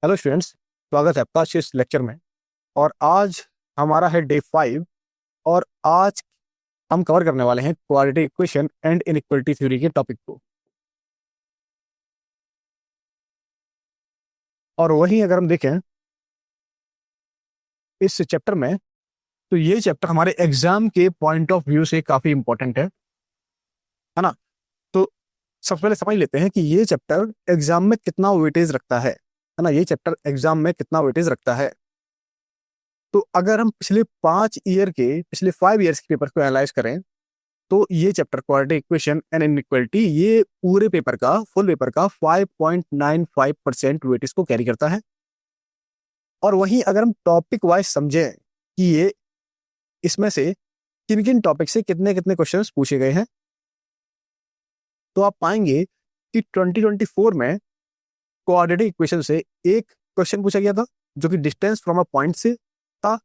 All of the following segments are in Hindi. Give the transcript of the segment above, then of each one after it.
हेलो स्टूडेंट्स, स्वागत है आपका आज इस लेक्चर में। और आज हमारा है डे 5 और आज हम कवर करने वाले हैं quadratic equation and inequality theory के टॉपिक को। और वहीं अगर हम देखें इस चैप्टर में, तो ये चैप्टर हमारे एग्जाम के पॉइंट ऑफ व्यू से काफ़ी इंपॉर्टेंट है ना। तो सबसे पहले समझ लेते हैं कि ये चैप्टर एग्जाम में कितना वेटेज रखता है ना। ये चैप्टर एग्जाम में कितना वेटेज रखता है। तो अगर हम पिछले 5 ईयर्स के पेपर को एनालाइज करें तो ये chapter quadratic equation and inequality ये पूरे पेपर का फुल पेपर का 5.95% वेटेज को कैरी करता है। और वहीं अगर हम टॉपिक वाइज समझें कि ये इसमें से किन किन टॉपिक से कितने कितने क्वेश्चंस पूछे गए हैं, तो आप पाएंगे कि 2024 में क्वाड्रेटिक इक्वेशन से एक क्वेश्चन पूछा गया था जो कि डिस्टेंस फ्रॉम अ पॉइंट से था।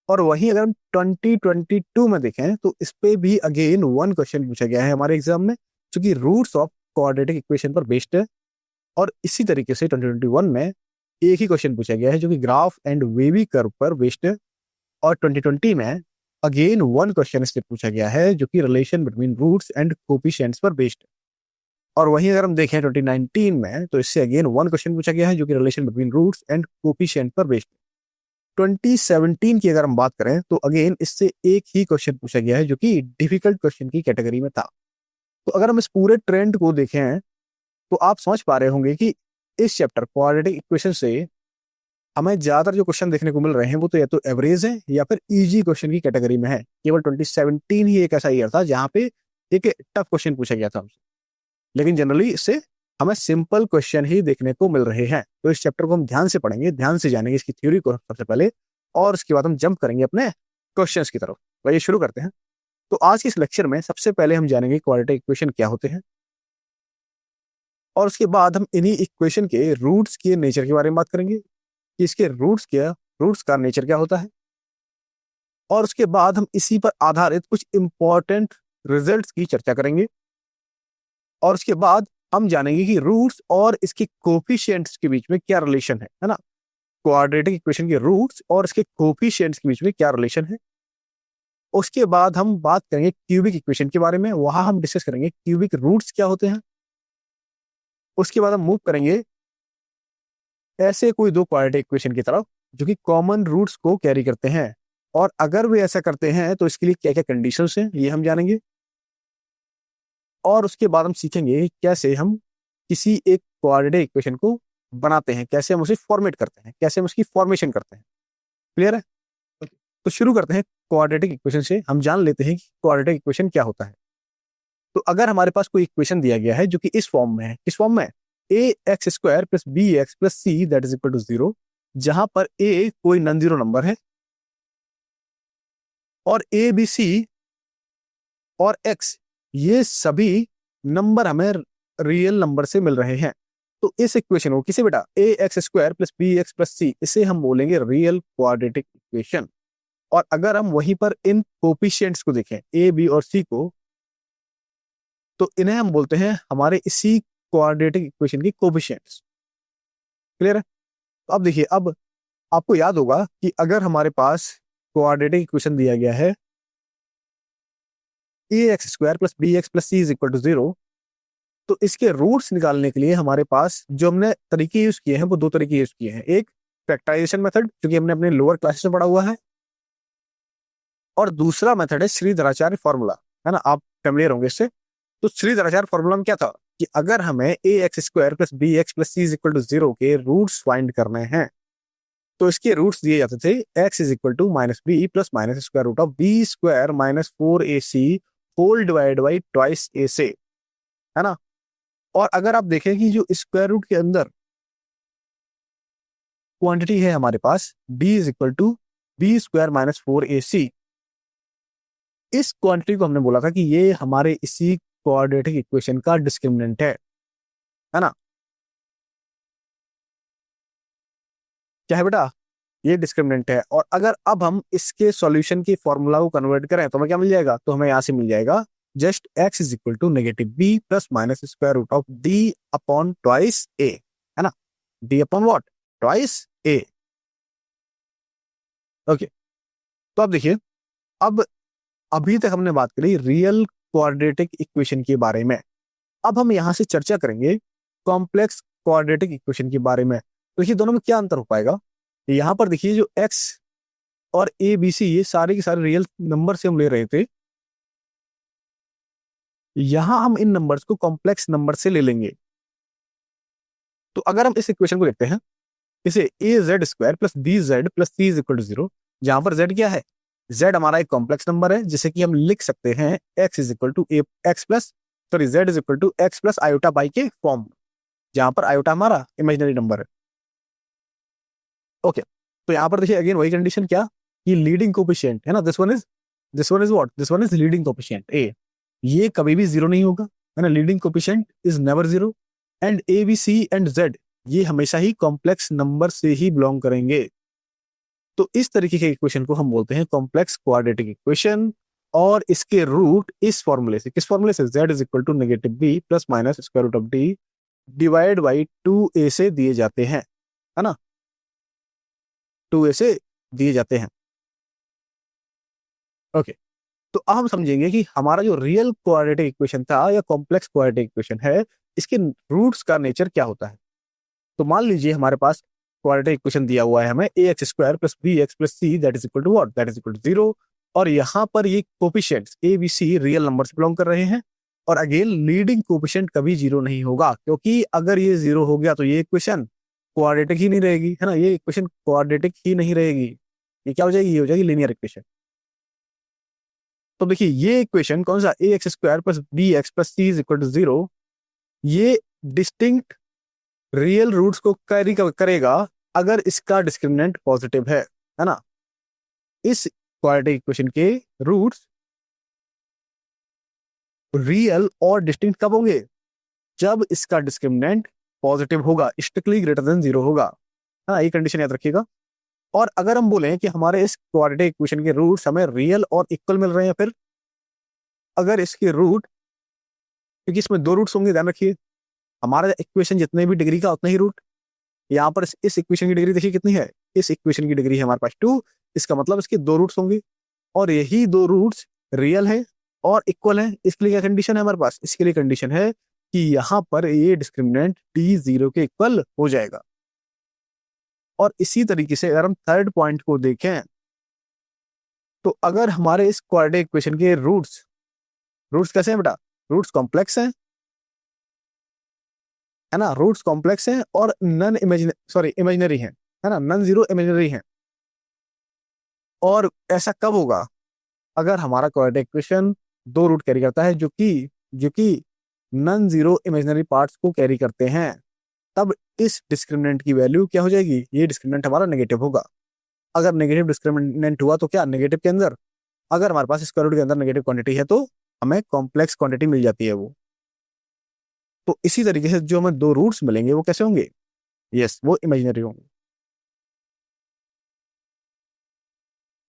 और वहीं अगर हम 2022 में देखें तो इस पे भी अगेन 1 क्वेश्चन पूछा गया है हमारे एग्जाम में, जो कि रूट्स ऑफ क्वाड्रेटिक इक्वेशन पर बेस्ड है। और इसी तरीके से 2021 में एक ही क्वेश्चन पूछा गया है जो कि ग्राफ एंड वेवी कर्व पर बेस्ड है। और 2020 में अगेन 1 क्वेश्चन इससे पूछा गया है जो कि relation between roots and coefficients पर बेस्ड है। और वहीं अगर हम देखें 2019 में तो इससे अगेन 1 क्वेश्चन पूछा गया है जो कि relation between roots and coefficient पर बेस्ड है। 2017 की अगर हम बात करें तो अगेन इससे एक ही क्वेश्चन पूछा गया है जो कि डिफिकल्ट क्वेश्चन की कैटेगरी में था। तो अगर हम इस पूरे ट्रेंड को देखें तो आप समझ पा रहे होंगे कि इस चैप्टर क्वाड्रेटिक इक्वेशन से हमें ज्यादातर जो क्वेश्चन देखने को मिल रहे हैं वो तो या तो एवरेज है या फिर इजी क्वेश्चन की कैटेगरी में है। केवल 2017 ही एक ऐसा ईयर था जहां पे एक टफ क्वेश्चन पूछा गया था हमसे, लेकिन जनरली इससे हमें सिंपल क्वेश्चन ही देखने को मिल रहे हैं। तो इस चैप्टर को हम ध्यान से पढ़ेंगे, ध्यान से जानेंगे इसकी थ्योरी को सबसे पहले, और उसके बाद हम जंप करेंगे अपने क्वेश्चंस की तरफ। वही शुरू करते हैं। तो आज के इस लेक्चर में सबसे पहले हम जानेंगे क्वाड्रेटिक इक्वेशन क्या होते हैं, और उसके बाद हम इन्हीं इक्वेशन के रूट्स के नेचर के बारे में बात करेंगे कि इसके रूट्स का नेचर क्या होता है। और उसके बाद हम इसी पर आधारित कुछ इंपॉर्टेंट रिजल्ट्स की चर्चा करेंगे। और उसके बाद हम जानेंगे कि रूट्स और इसके कोफिशिएंट्स के बीच में क्या रिलेशन है ना। क्वाड्रेटिक इक्वेशन के रूट्स और इसके कोफिशिएंट्स के बीच में क्या रिलेशन है। उसके बाद हम बात करेंगे क्यूबिक इक्वेशन के बारे में, वहां हम डिस्कस करेंगे क्यूबिक रूट्स क्या होते हैं। उसके बाद हम मूव करेंगे ऐसे कोई 2 क्वाड्रेटिक इक्वेशन की तरफ जो कि कॉमन रूट्स को कैरी करते हैं, और अगर वे ऐसा करते हैं तो इसके लिए क्या क्या कंडीशंस हैं ये हम जानेंगे। और उसके बाद हम सीखेंगे कैसे हम किसी एक क्वाड्रेटिक इक्वेशन को बनाते हैं, कैसे हम उसे फॉर्मेट करते हैं, कैसे हम उसकी फॉर्मेशन करते हैं। क्लियर है? तो शुरू करते हैं क्वाड्रेटिक इक्वेशन से। हम जान लेते हैं कि क्वाड्रेटिक इक्वेशन क्या होता है। तो अगर हमारे पास कोई इक्वेशन दिया गया है जो कि इस फॉर्म में है, किस फॉर्म में? ax² + bx + c that is equal to 0, जहां पर a कोई नॉन जीरो नंबर है और a b c और x ये सभी नंबर हमें रियल नंबर से मिल रहे हैं। तो इस इक्वेशन को किसे बेटा ax² + bx + c, इसे हम बोलेंगे रियल क्वाड्रेटिक इक्वेशन। और अगर हम वहीं पर इन कोफिशिएंट्स को देखें a b और c को, तो इन्हें हम बोलते हैं हमारे इसी क्वाड्रेटिक इक्वेशन की कोफिशिएंट्स। क्लियर है? तो अब देखिए, अब आपको याद होगा कि अगर हमारे पास क्वाड्रेटिक इक्वेशन दिया गया है ax² + bx + c is equal to 0, तो इसके रूट्स निकालने के लिए हमारे पास जो हमने तरीके यूज किए हैं वो 2 तरीके यूज किए हैं। एक फैक्टराइजेशन मेथड जो कि हमने अपने लोअर क्लासेस में पढ़ा हुआ है, और दूसरा मेथड है श्रीधराचार्य फॉर्मूला, है ना। आप फेमिलियर होंगे इससे। तो श्रीधराचार्य फॉर्मूला में क्या था कि अगर हमें ax² + bx + c is equal to 0 के रूट्स फाइंड करने हैं तो इसके रूट्स दिए जाते थे x is equal to -b + -√b² - 4ac whole divide by twice a से, है ना। और अगर आप देखें कि जो स्क्वायर रूट के अंदर क्वांटिटी है हमारे पास b is equal to b² - 4ac, इस क्वांटिटी को हमने बोला था कि ये हमारे इसी क्वाड्रेटिक इक्वेशन का डिस्क्रिमिनेंट है ना। क्या है बेटा? ये डिस्क्रिमिनेंट है। और अगर अब हम इसके सॉल्यूशन की फॉर्मूला को कन्वर्ट करें तो हमें क्या मिल जाएगा? तो हमें यहां से मिल जाएगा just x is equal to -b + -√d upon twice a, है ना। d upon what? Twice a. Okay, तो अब देखिए, अब अभी तक हमने बात करी रियल क्वाड्रेटिक इक्वेशन के बारे में। अब हम यहां से चर्चा करेंगे कॉम्प्लेक्स क्वाड्रेटिक इक्वेशन के बारे में। तो देखिए दोनों में क्या अंतर हो पाएगा। यहां पर देखिए जो एक्स और ए बी सी ये सारे के सारे रियल नंबर से हम ले रहे थे, यहां हम इन नंबर्स को कॉम्प्लेक्स नंबर से ले लेंगे। तो अगर हम इस इक्वेशन को देखते हैं, इसे a z square plus b z plus c is equal to 0, जहां पर जेड क्या है, जेड हमारा एक कॉम्प्लेक्स नंबर है जिसे कि हम लिख सकते हैं x is equal to a x plus sorry z is equal to x plus iota y के फॉर्म, जहां पर आयोटा हमारा इमेजिनरी नंबर है। ओके, तो यहां पर देखिए अगेन वही कंडीशन क्या, कि लीडिंग कोफिशिएंट है ना, this one is what, this one is leading coefficient a, ये कभी भी जीरो नहीं होगा, है ना, leading coefficient is never zero, and a b c and z ये हमेशा ही कॉम्प्लेक्स नंबर से ही बिलोंग करेंगे। तो इस तरीके के इक्वेशन को हम बोलते हैं कॉम्प्लेक्स क्वाड्रेटिक इक्वेशन, और इसके रूट इस फॉर्मूले से, किस फॉर्मूले से, z is equal to negative b plus minus square root of d divide by 2a से दिए जाते हैं, है ना, 2a से दिए जाते हैं। ओके, तो अब हम समझेंगे कि हमारा जो रियल क्वाड्रेटिक इक्वेशन था या कॉम्प्लेक्स क्वाड्रेटिक इक्वेशन है, इसके रूट्स का नेचर क्या होता है। तो मान लीजिए हमारे पास क्वाड्रेटिक इक्वेशन दिया हुआ है हमें a x square plus b x plus c that is equal to what, that is equal to 0, और यहाँ पर ये coefficients a b c real number से बिलोंग कर रहे हैं, और अगेन लीडिंग कोफिशिएंट कभी 0 नहीं होगा, क्योंकि अगर ये 0 हो गया तो ये इक्वेशन क्वाड्रेटिक ही नहीं रहेगी, है ना, ये इक्वेशन क्वाड्रेटिक ही नहीं रहेगी, ये क्या हो जाएगी, ये हो जाएगी लीनियर इक्वेशन। तो देखिए ये इक्वेशन कौन सा, a x square plus b x plus c is equal to 0, ये डिस्टिंक्ट रियल रूट्स को कैरी करेगा अगर इसका डिस्क्रिमिनेंट पॉजिटिव है ना। इस क्वाड्रेटिक इक्वेशन के रूट्स रियल और डिस्टिंक्ट कब होंगे, जब इसका डिस्क्रिमिनेंट पॉजिटिव होगा, स्ट्रिक्टली ग्रेटर देन 0 होगा, है ना, ये कंडीशन याद रखिएगा। और अगर हम बोलें कि हमारे इस क्वाड्रेटिक इक्वेशन के रूट्स हमें रियल और इक्वल मिल रहे हैं, फिर अगर इसके रूट, क्योंकि इसमें 2 रूट्स होंगे, ध्यान रखिए, हमारा इक्वेशन जितने भी डिग्री का उतना ही रूट, यहाँ पर इस इक्वेशन की डिग्री देखिए कितनी है, इस इक्वेशन की डिग्री है हमारे पास 2, इसका मतलब इसके 2 रूट्स होंगे, और यही 2 रूट्स रियल है और इक्वल है। इसके लिए क्या कंडीशन है हमारे पास, इसके लिए कंडीशन है कि यहाँ पर ये डिस्क्रिमिनेंट डी 0 के इक्वल हो जाएगा। और इसी तरीके से अगर हम थर्ड पॉइंट को देखें, तो अगर हमारे इस क्वाड्रेटिक इक्वेशन के रूट्स कैसे हैं बेटा, रूट्स कॉम्प्लेक्स हैं, है ना, रूट्स कॉम्प्लेक्स हैं और नन इमेजिनरी हैं, है ना, नन जीरो इमेजिनरी हैं। और ऐसा कब होगा, अगर हमारा क्वाड्रेटिक इक्वेशन 2 रूट कैरी करता है जो कि नन जीरो इमेजिनरी पार्ट्स को कैरी करते हैं, तब इस डिस्क्रिमिनेंट की वैल्यू क्या हो जाएगी, ये डिस्क्रिमिनेंट हमारा नेगेटिव होगा। अगर नेगेटिव डिस्क्रिमिनेंट हुआ तो क्या, नेगेटिव के अंदर अगर हमारे पास स्क्वायर रूट के अंदर नेगेटिव क्वांटिटी है तो हमें कॉम्प्लेक्स क्वांटिटी मिल जाती है वो। तो इसी तरीके से जो हमें 2 रूट्स मिलेंगे वो कैसे होंगे, यस, वो इमेजिनरी होंगे।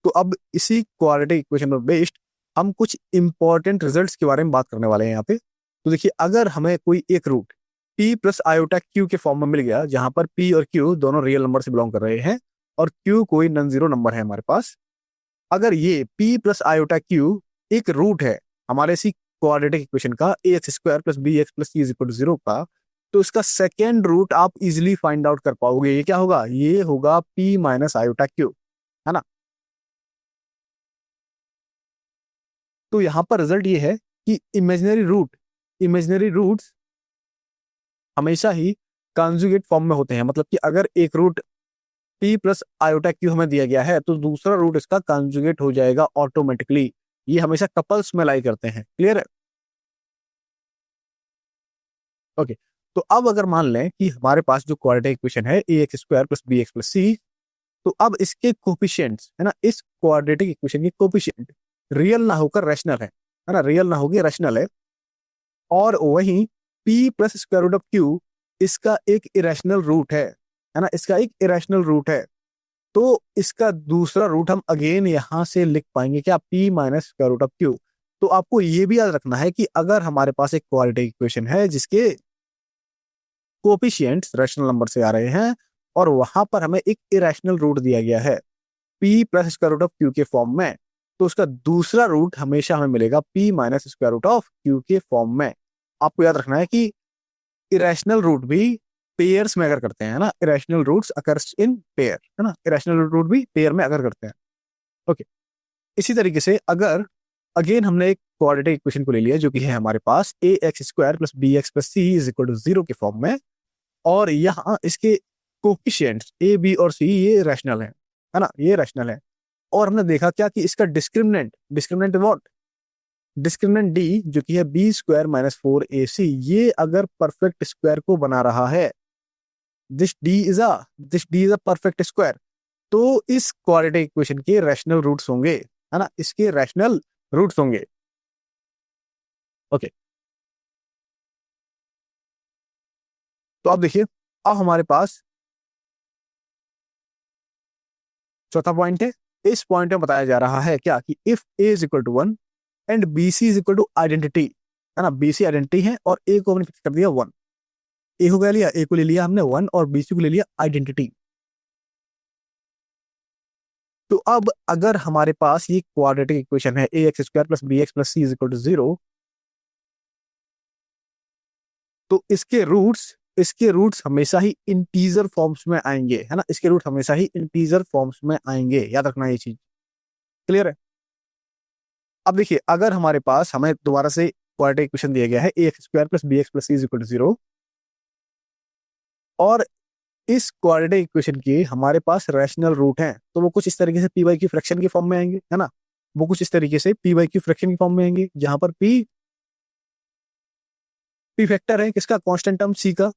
तो अब इसी क्वाड्रेटिक इक्वेशन पर बेस्ड हम कुछ इंपॉर्टेंट रिजल्ट्स के बारे में बात करने वाले हैं यहाँ पे। तो देखिए अगर हमें कोई एक root p plus iota q के फॉर्म में मिल गया, जहां पर p और q दोनों रियल नंबर से बिलोंग कर रहे हैं और q कोई नॉन जीरो नंबर है हमारे पास, अगर ये p प्लस आयोटा q एक रूट है हमारे इसी क्वाड्रेटिक इक्वेशन का a x square plus b x plus c is equal to 0 का, तो इसका सेकेंड रूट आप इजिली फाइंड आउट कर पाओगे। ये क्या होगा, ये होगा p माइनस आयोटा q, है ना। तो यहां पर रिजल्ट ये है कि इमेजिनरी रूट्स हमेशा ही कॉन्जुगेट फॉर्म में होते हैं, मतलब कि अगर एक root p plus iota q हमें दिया गया है तो दूसरा रूट इसका कॉन्जुगेट हो जाएगा ऑटोमेटिकली। ये हमेशा कपल्स में लाई करते हैं, क्लियर है। ओके, तो अब अगर मान लें कि हमारे पास जो क्वाड्रेटिक इक्वेशन है a x square plus b x plus c, तो अब इसके कोफिशिएंट्स, है ना, इस क्वाड्रेटिक इक्वेशन के कोफिशिएंट रियल ना होकर रैशनल है ना, रियल ना होगी रैशनल है, और वहीं p plus square root of q इसका एक इरेशनल रूट है ना, इसका एक इरेशनल रूट है। तो इसका दूसरा रूट हम अगेन यहां से लिख पाएंगे क्या, p minus square root of q। तो आपको ये भी याद रखना है कि अगर हमारे पास एक क्वाड्रेटिक इक्वेशन है जिसके कोफिशिएंट्स रैशनल नंबर से आ रहे हैं, और वहां पर हमें एक इरेशनल रूट दिया गया है p plus square root of q के फॉर्म में, तो उसका दूसरा रूट हमेशा हमें मिलेगा p minus square root of q के फॉर्म में। आपको याद रखना है कि इरेशनल रूट भी पेयर्स में अगर करते हैं, है ना, irrational roots occurs in pair, है ना, इरेशनल रूट भी पेयर में अगर करते हैं। ओके, इसी तरीके से अगर अगेन हमने एक क्वाड्रेटिक इक्वेशन को ले लिया जो कि है हमारे पास a x square plus b x plus c is equal to 0 के फॉर्म में, और यहाँ इसके कोफिशिएंट्स ए बी और सी ये रैशनल है ना, ये रैशनल है। और हमने देखा क्या कि इसका discriminant, discriminant what, discriminant D जो कि है बी स्क्वायर माइनस 4ac, ये अगर परफेक्ट स्क्वायर को बना रहा है, this D is a perfect square, तो इस क्वाड्रेटिक इक्वेशन के रैशनल रूट्स होंगे, है ना, इसके रैशनल रूट्स होंगे। ओके, तो अब देखिए, अब हमारे पास चौथा पॉइंट है। इस पॉइंट में बताया जा रहा है क्या कि if a is equal to 1 and b c is equal to identity, है ना, बी सी आइडेंटिटी है और ए को हमने फिक्स कर दिया 1, ए को क्या लिया, ए को ले लिया हमने 1 और बी सी को ले लिया आइडेंटिटी। तो अब अगर हमारे पास ये क्वाड्रेटिक इक्वेशन है a x square plus b x plus c is equal to 0, तो इसके रूट्स हमेशा ही इंटीजर फॉर्म्स में आएंगे, है ना, इसके रूट हमेशा ही इंटीजर फॉर्म्स में आएंगे, याद रखना ये चीज, क्लियर है। अब देखिए, अगर हमारे पास हमें दोबारा से क्वाड्रेटिक इक्वेशन दिया गया है a x square plus b x plus c is equal to 0, और इस क्वाड्रेटिक इक्वेशन के हमारे पास रैशनल रूट हैं, तो वो कुछ इस तरीके से पी बाई क्यू फ्रैक्शन की फॉर्म में आएंगे, है ना, वो कुछ इस तरीके से पी बाई क्यू फ्रैक्शन की फॉर्म में आएंगे, जहां पर पी फैक्टर है किसका, कांस्टेंट टर्म सी का,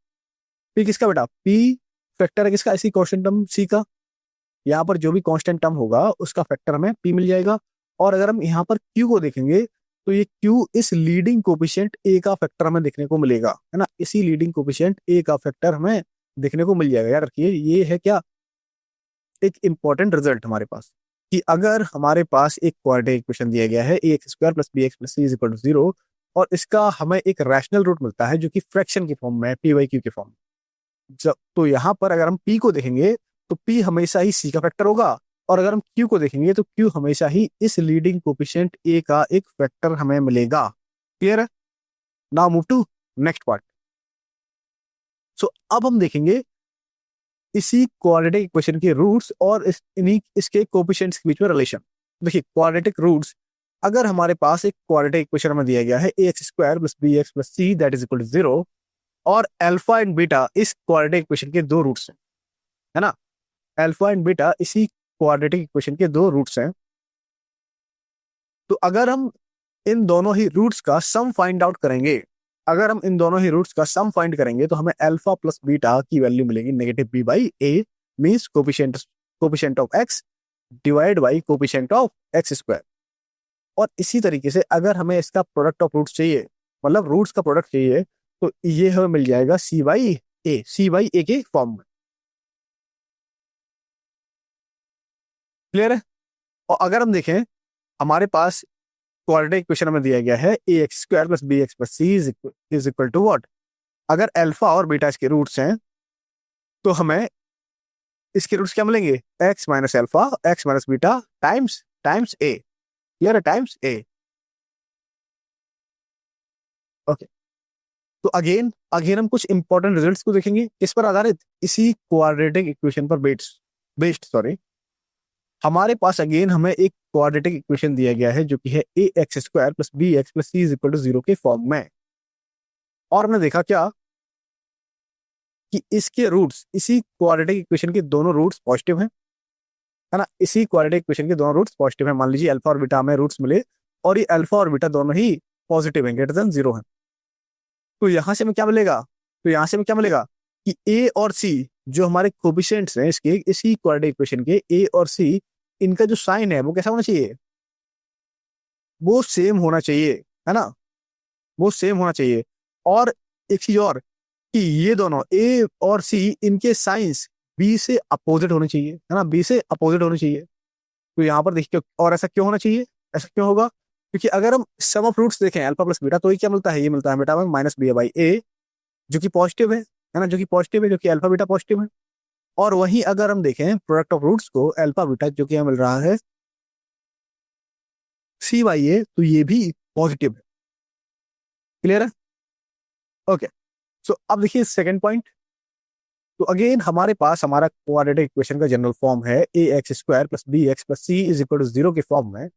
पी किसका बेटा, पी फैक्टर है किसका, इसी कांस्टेंट टर्म सी का, यहाँ पर जो भी कांस्टेंट टर्म होगा उसका फैक्टर हमें पी मिल जाएगा। और अगर हम यहाँ पर क्यू को देखेंगे तो ये क्यू इस लीडिंग कोफिशिएंट ए का फैक्टर हमें देखने को मिलेगा, है ना, इसी लीडिंग कोफिशिएंट ए का फैक्टर हमें देखने को मिल जाएगा। याद रखिए, ये है क्या, एक इंपॉर्टेंट रिजल्ट हमारे पास, कि अगर हमारे पास एक क्वाड्रेटिक इक्वेशन दिया गया है a x square plus b x plus c is equal to 0, और इसका हमें एक रैशनल रूट मिलता है जो कि फ्रैक्शन की फॉर्म में है, पी बाई क्यू की फॉर्म में, जब तो यहाँ पर अगर हम p को देखेंगे तो p हमेशा ही c का फैक्टर होगा, और अगर हम q को देखेंगे तो q हमेशा ही इस लीडिंग कोफिशिएंट a का एक फैक्टर हमें मिलेगा। क्लियर है। Now move to next part. So अब हम देखेंगे इसी क्वाड्रेटिक इक्वेशन के रूट्स और इसके कोफिशिएंट्स के बीच में रिलेशन। देखिए, क्वाड्रेटिक रूट्स, अगर हमारे पास एक क्वाड्रेटिक इक्वेशन में दिया गया है a x square plus b x plus c that is equal to 0, और अल्फा एंड बीटा इस क्वाड्रेटिक इक्वेशन के दो रूट्स हैं, है ना, अल्फा एंड बीटा इसी क्वाड्रेटिक इक्वेशन के दो रूट्स हैं, तो अगर हम इन दोनों ही रूट्स का सम फाइंड आउट करेंगे, अगर हम इन दोनों ही रूट्स का सम फाइंड करेंगे तो हमें अल्फा प्लस बीटा की वैल्यू मिलेगी negative b by a, means coefficient of x divide by coefficient of x square. और इसी तरीके से अगर हमें इसका प्रोडक्ट ऑफ रूट्स चाहिए, मतलब रूट्स का प्रोडक्ट चाहिए, तो ये हमें मिल जाएगा सी बाई ए के फॉर्म में। क्लियर है। और अगर हम देखें, हमारे पास क्वाड्रेटिक इक्वेशन में दिया गया है a x square plus b x plus c is equal to what, अगर अल्फा और बीटा इसके रूट्स हैं तो हमें इसके रूट्स क्या मिलेंगे, x minus alpha x minus beta times a. Clear है, टाइम्स ए। ओके, तो अगेन हम कुछ इंपॉर्टेंट रिजल्ट्स को देखेंगे, किस पर आधारित, इसी क्वाड्रेटिक इक्वेशन पर बेस्ड सॉरी। हमारे पास अगेन हमें एक क्वाड्रेटिक इक्वेशन दिया गया है जो कि है a x square plus b x plus c is equal to 0 के फॉर्म में, और हमने देखा क्या कि इसके रूट्स, इसी क्वाड्रेटिक इक्वेशन के दोनों रूट्स पॉजिटिव हैं, है ना, इसी क्वाड्रेटिक इक्वेशन के दोनों रूट्स पॉजिटिव हैं। मान लीजिए अल्फा और बीटा हमें रूट्स मिले और ये अल्फा और बीटा दोनों ही पॉजिटिव हैं, ग्रेटर देन 0 है, तो यहां से हमें क्या मिलेगा, कि ए और सी जो हमारे कोफिशिएंट्स हैं इसके, इसी क्वाड्रेटिक इक्वेशन के ए और सी, इनका जो साइन है वो कैसा होना चाहिए, वो सेम होना चाहिए, है ना, वो सेम होना चाहिए। और एक चीज और, कि ये दोनों ए और सी, इनके साइंस बी से अपोजिट होने चाहिए, है ना, बी से अपोजिट होने चाहिए। तो यहाँ पर देखिए, और ऐसा क्यों होना चाहिए, ऐसा क्यों होगा, क्योंकि अगर हम सम ऑफ रूट्स देखें अल्फा प्लस बीटा, तो ये क्या मिलता है, ये मिलता है बेटा माइनस बी बाई ए, जो कि पॉजिटिव है ना, जो कि अल्फा बीटा पॉजिटिव है। और वहीं अगर हम देखें प्रोडक्ट ऑफ रूट्स को अल्फा बीटा जो कि हमें मिल रहा है सी बाई ए, तो ये भी पॉजिटिव है। क्लियर है? ओके, सो अब देखिए सेकंड पॉइंट। तो अगेन हमारे पास हमारा क्वाड्रेटिक इक्वेशन का जनरल फॉर्म है a x square plus b x plus c is equal to 0 के फॉर्म में।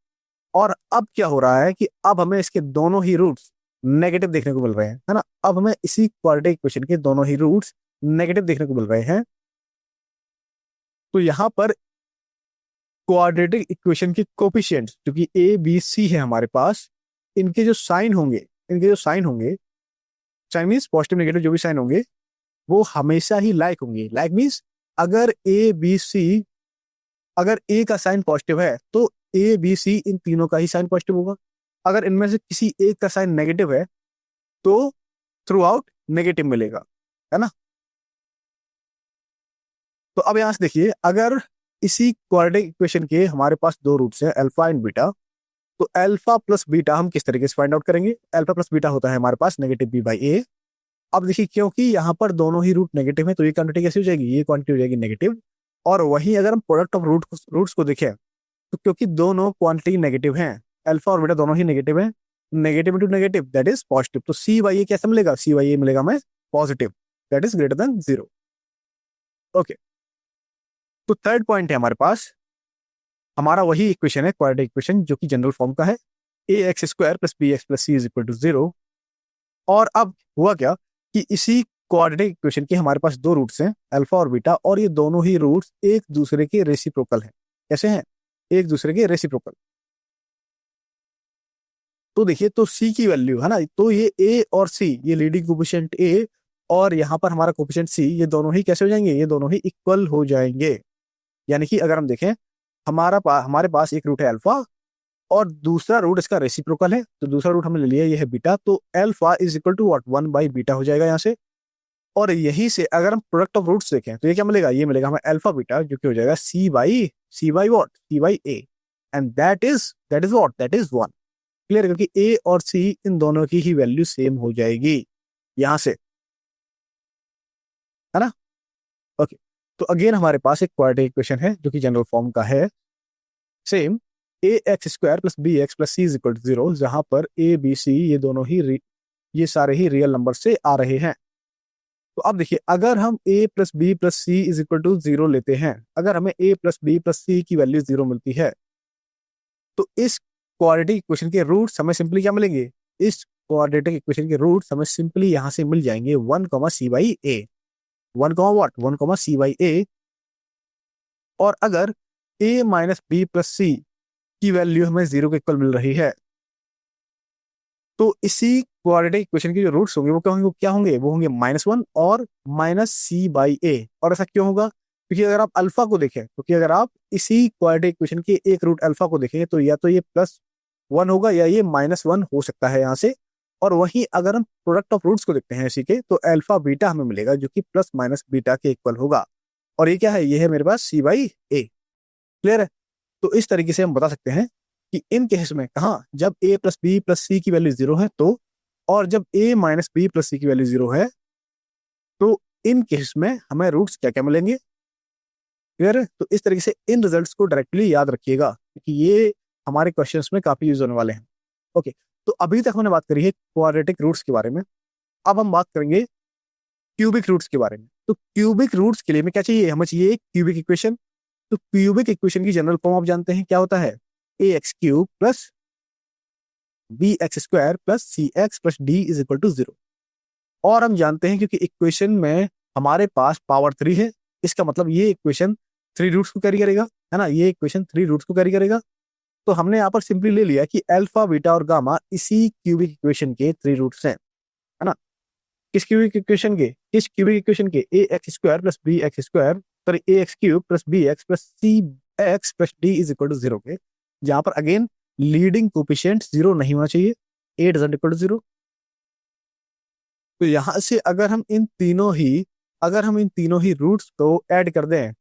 और अब क्या हो रहा है कि अब हमें इसके दोनों ही रूट्स नेगेटिव देखने को मिल रहे हैं, है ना। अब हमें इसी क्वाड्रेटिक इक्वेशन के दोनों ही रूट्स नेगेटिव देखने को मिल रहे हैं। तो यहां पर क्वाड्रेटिक इक्वेशन के कोफिशिएंट्स जो कि ए बी सी है हमारे पास, इनके जो साइन होंगे, साइन मीन्स पॉजिटिव नेगेटिव जो भी साइन होंगे वो हमेशा ही लाइक होंगे। लाइक मीन्स अगर ए बी सी, अगर ए का साइन पॉजिटिव है तो ए बी सी इन तीनों का ही साइन पॉजिटिव होगा। अगर इनमें से किसी एक का साइन नेगेटिव है तो थ्रू आउट नेगेटिव मिलेगा, है ना। तो अब यहां से देखिए, अगर इसी क्वाड्रेटिक इक्वेशन के हमारे पास दो रूट्स हैं अल्फा एंड बीटा, तो अल्फा प्लस बीटा हम किस तरीके से फाइंड आउट करेंगे। अल्फा प्लस बीटा होता है हमारे पास नेगेटिव बी बाई ए। अब देखिए क्योंकि यहाँ पर दोनों ही रूट नेगेटिव है तो ये क्वांटिटी कैसी हो जाएगी, ये क्वांटिटी हो जाएगी नेगेटिव। और वहीं अगर हम प्रोडक्ट ऑफ रूट्स को देखें तो क्योंकि दोनों क्वांटिटी नेगेटिव हैं, अल्फा और बीटा दोनों ही नेगेटिव हैं, negative into negative that is positive. तो सी बाई ए कैसा मिलेगा, सी बाई ए मिलेगा हमें positive that is greater than 0। Okay, तो थर्ड पॉइंट है हमारे पास, हमारा वही इक्वेशन है क्वाड्रेटिक इक्वेशन जो कि जनरल फॉर्म का है a x square plus b x plus c is equal to 0। और अब हुआ क्या कि इसी क्वाड्रेटिक इक्वेशन के हमारे पास दो रूट्स हैं अल्फा और बीटा, और ये दोनों ही रूट्स एक दूसरे के रेसिप्रोकल हैं। कैसे हैं, एक दूसरे के रेसिप्रोकल। तो देखिए, तो सी की वैल्यू है ना, तो ये ए और सी, ये लीडिंग कोफिशिएंट ए और यहाँ पर हमारा कोफिशिएंट सी, ये दोनों ही कैसे हो जाएंगे, ये दोनों ही इक्वल हो जाएंगे। यानी कि अगर हम देखें हमारे पास एक रूट है अल्फा और दूसरा रूट इसका रेसिप्रोकल है, तो दूसरा रूट हमने ले लिया, ये है बीटा, तो alpha is equal to what 1 by beta हो जाएगा यहाँ से। और यहीं से अगर हम प्रोडक्ट ऑफ रूट्स देखें तो ये क्या मिलेगा, ये मिलेगा हमें अल्फा बीटा जो कि हो जाएगा c by what, c by a, and that is what, that is 1। Clear, क्योंकि ए और सी इन दोनों की ही वैल्यू सेम हो जाएगी यहां से, है ना। ओके, तो अगेन हमारे पास एक क्वाड्रेटिक इक्वेशन है जो कि जनरल फॉर्म का है same a x square plus b x plus c is equal to 0, जहां पर ए बी सी ये दोनों ही ये सारे ही रियल नंबर से आ रहे हैं। तो अब देखिए, अगर हम a plus b plus c is equal to 0 लेते हैं, अगर हमें a plus b plus c की वैल्यू 0 मिलती है, तो इस क्वाड्रेटिक इक्वेशन के रूट्स हमें सिंपली क्या मिलेंगे, इस क्वाड्रेटिक इक्वेशन के रूट्स हमें सिंपली यहां से मिल जाएंगे 1 comma c by a, 1 comma what, 1 comma c by a. और अगर a minus b plus c की वैल्यू हमें 0 के इक्वल मिल रही है, तो इसी क्वाड्रेटिक इक्वेशन के जो रूट्स होंगे वो क्या होंगे, वो होंगे -1 और माइनस सी बाई ए। और ऐसा क्यों होगा, क्योंकि अगर आप अल्फा को देखें, क्योंकि अगर आप इसी क्वाड्रेटिक इक्वेशन के एक रूट अल्फा को देखेंगे तो या तो ये +1 होगा या ये -1 हो सकता है यहाँ से। और वहीं अगर हम प्रोडक्ट ऑफ रूट्स को देखते हैं इसी के, तो अल्फा बीटा हमें मिलेगा जो कि प्लस माइनस बीटा के इक्वल होगा। और ये क्या है, ये है मेरे पास सी बाई ए। क्लियर है? तो इस तरीके से हम बता सकते हैं कि इन केस में कहा, जब a plus b plus c की वैल्यू 0 है तो, और जब a minus b plus c की वैल्यू 0 है, तो इन केस में हमें रूट्स क्या क्या मिलेंगे। क्लियर है? तो इस तरीके से इन रिजल्ट्स को डायरेक्टली याद रखिएगा क्योंकि ये हमारे क्वेश्चंस में काफी यूज होने वाले हैं। ओके, तो अभी तक हमने बात करी है क्वाड्रेटिक रूट्स के बारे में, अब हम बात करेंगे क्यूबिक रूट्स के बारे में। तो क्यूबिक रूट्स के लिए हमें क्या चाहिए, हमें चाहिए क्यूबिक इक्वेशन। तो क्यूबिक इक्वेशन की जनरल फॉर्म आप जानते हैं क्या होता है, a x cube plus b x square plus c x plus d is equal to 0। और हम जानते हैं क्योंकि इक्वेशन में हमारे पास पावर 3 है, इसका मतलब ये इक्वेशन 3 रूट्स को कैरी करेगा, है ना, ये इक्वेशन 3 रूट्स को कैरी करेगा। तो हमने यहाँ पर सिंपली ले लिया कि अल्फा बीटा और गामा इसी क्यूबिक इक्वेशन के 3 रूट्स हैं, है ना। किस क्यूबिक इक्वेशन के, किस क्यूबिक इक्वेशन के, a x square plus b x square, sorry a x cube plus b x plus c x plus d is equal to 0 के, जहां पर अगेन लीडिंग कोफिशिएंट 0 नहीं होना चाहिए, ए डजंट इक्वल टू 0। तो यहां से अगर हम इन तीनों ही रूट्स को ऐड कर दें, है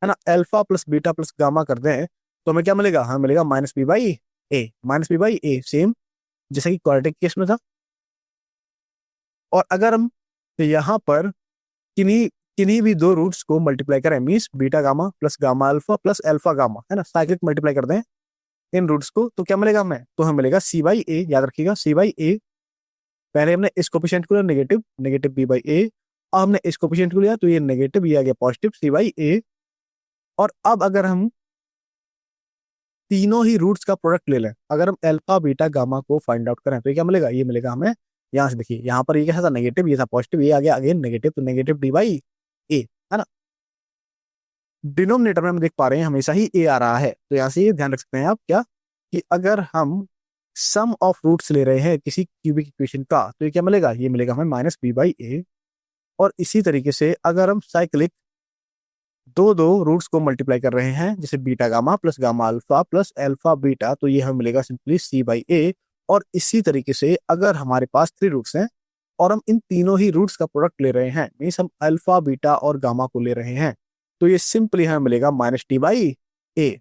ना, alpha plus beta plus gamma कर दें, तो हमें क्या मिलेगा, हमें मिलेगा minus b by a, same जैसे कि क्वाड्रेटिक केस में था। और अगर हम यहाँ पर किन्हीं भी दो रूट्स को मल्टीप्लाई करें, means beta gamma plus gamma alpha plus alpha gamma, है ना, साइक्लिक मल्टीप्लाई कर दें इन रूट्स को, तो क्या मिलेगा हमें? तो हमें मिलेगा सी बाई ए, याद रखिएगा सी बाई ए। पहले हमने इस कोफिशिएंट को लिया नेगेटिव, नेगेटिव बी बाई ए। अब हमने इस कोफिशिएंट को लिया तो ये नेगेटिव, ये आ गया पॉजिटिव सी बाई ए। और अब अगर हम तीनों ही रूट्स का प्रोडक्ट ले लें, अगर हम अल्फा बीटा गामा को फाइंड आउट करें तो ये क्या मिलेगा? ये मिलेगा हमें यहाँ से, देखिए यहाँ पर ये क्या था? नेगेटिव, ये था पॉजिटिव, ये आ गया अगेन नेगेटिव, तो नेगेटिव डी बाई ए, है ना। डिनोमिनेटर में हम देख पा रहे हैं हमेशा ही ए आ रहा है, तो यहाँ से ये ध्यान रख सकते हैं आप क्या, कि अगर हम सम ऑफ रूट्स ले रहे हैं किसी क्यूबिक इक्वेशन का तो ये क्या मिलेगा? ये मिलेगा हमें माइनस बी बाई ए। और इसी तरीके से अगर हम साइक्लिक दो दो रूट्स को मल्टीप्लाई कर रहे हैं, जैसे beta gamma plus gamma alpha plus alpha beta, तो ये हमें मिलेगा सिंपली सी बाई ए। और इसी तरीके से अगर हमारे पास थ्री रूट्स हैं और हम इन तीनों ही रूट्स का प्रोडक्ट ले रहे हैं, मीन्स हम अल्फा बीटा और गामा को ले रहे हैं, तो ये सिंपली हमें मिलेगा minus T by A.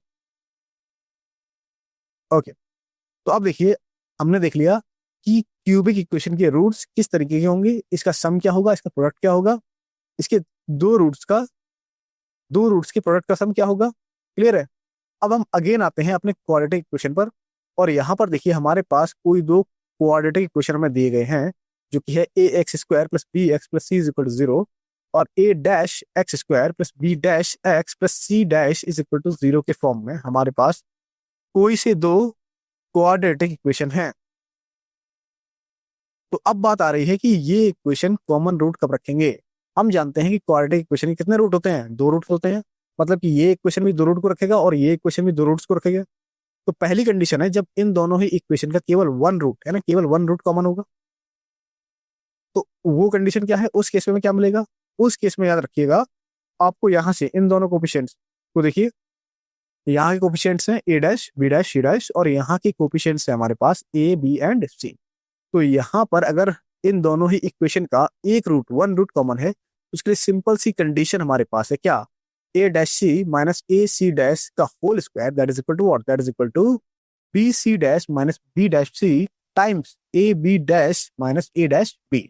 Okay, तो अब देखिए हमने देख लिया कि क्यूबिक इक्वेशन के रूट्स किस तरीके के होंगे, इसका सम क्या होगा, इसका प्रोडक्ट क्या होगा, इसके दो रूट्स के प्रोडक्ट का सम क्या होगा। क्लियर है। अब हम अगेन आते हैं अपने क्वाड्रेटिक इक्वेशन पर, और यहाँ पर देखिए हमारे पास कोई दो क्वाड्रेटिक इक्वेशन में दिए गए हैं, जो कि है a x square plus b x plus c is equal to zero, और a dash x square plus b dash x plus c dash is equal to zero के फॉर्म में हमारे पास कोई से दो क्वाड्रेटिक इक्वेशन है। तो अब बात आ रही है कि ये इक्वेशन कॉमन रूट कब रखेंगे। हम जानते हैं कि क्वाड्रेटिक इक्वेशन के कितने रूट होते हैं? दो रूट होते हैं, मतलब कि ये इक्वेशन भी दो रूट को रखेगा और ये इक्वेशन भी दो रूट्स को रखेगा। तो पहली कंडीशन है जब इन दोनों ही इक्वेशन का केवल वन रूट है ना, केवल वन रूट कॉमन होगा। तो वो कंडीशन क्या है? उस केस में क्या मिलेगा? उस केस में याद रखिएगा आपको यहाँ से इन दोनों कोफिशिएंट्स को देखिए, यहाँ के कोफिशिएंट्स हैं a dash b dash c dash, और यहाँ के कोफिशिएंट्स है हमारे पास ए बी एंड सी। तो यहाँ पर अगर इन दोनों ही इक्वेशन का एक रूट वन रूट कॉमन है, उसके लिए सिंपल सी कंडीशन हमारे पास है क्या? A dash c minus a c dash का whole square that is equal to what? That is equal to b c dash minus b dash c times a b dash minus a dash b.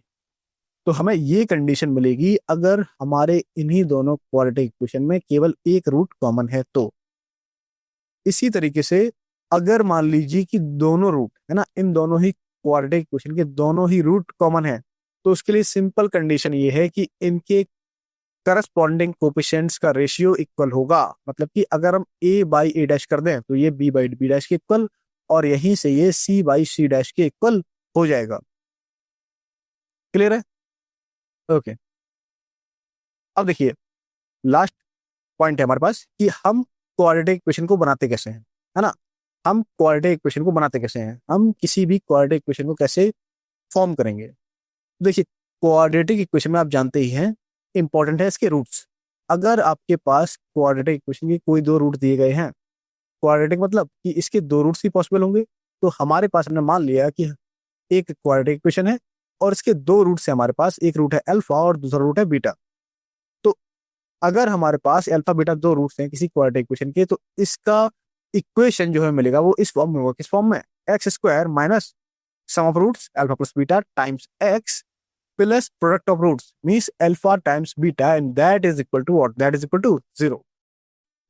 तो हमें ये कंडीशन मिलेगी अगर हमारे इन्हीं दोनों क्वाड्रेटिक इक्वेशन में केवल एक रूट कॉमन है तो। इसी तरीके से अगर मान लीजिए कि दोनों रूट है ना, इन दोनों ही क्वाड्रेटिक इक्वेशन के दोनों ही रूट कॉमन है, तो उसके लिए सिंपल कंडीशन ये है कि इनके करस्पॉन्डिंग कोफिशिएंट्स का रेशियो इक्वल होगा। मतलब कि अगर हम a बाई ए डैश कर दें तो ये b बाई बी डैश के इक्वल, और यहीं से ये c बाई सी डैश के इक्वल हो जाएगा। क्लियर है? ओके, अब देखिए लास्ट पॉइंट है हमारे पास कि हम क्वाड्रेटिक इक्वेशन को बनाते कैसे हैं, है ना। हम क्वाड्रेटिक इक्वेशन को बनाते कैसे हैं, हम किसी भी क्वाड्रेटिक इक्वेशन को कैसे फॉर्म करेंगे। देखिए क्वाड्रेटिक इक्वेशन में आप जानते ही हैं इंपॉर्टेंट है इसके रूट्स। अगर आपके पास क्वाड्रेटिक इक्वेशन के कोई दो रूट दिए गए हैं, क्वाड्रेटिक मतलब कि इसके दो रूट्स ही पॉसिबल होंगे, तो हमारे पास हमने मान लिया कि एक क्वाड्रेटिक इक्वेशन है और इसके दो रूट्स है हमारे पास, एक रूट है अल्फा और दूसरा रूट है बीटा। तो अगर हमारे पास अल्फा बीटा दो रूट्स हैं किसी क्वाड्रेटिक इक्वेशन के, तो इसका इक्वेशन जो है मिलेगा वो इस फॉर्म में होगा। किस फॉर्म में? X square minus sum of roots alpha plus beta times x plus product of roots means alpha times beta, and that is equal to what? That is equal to zero.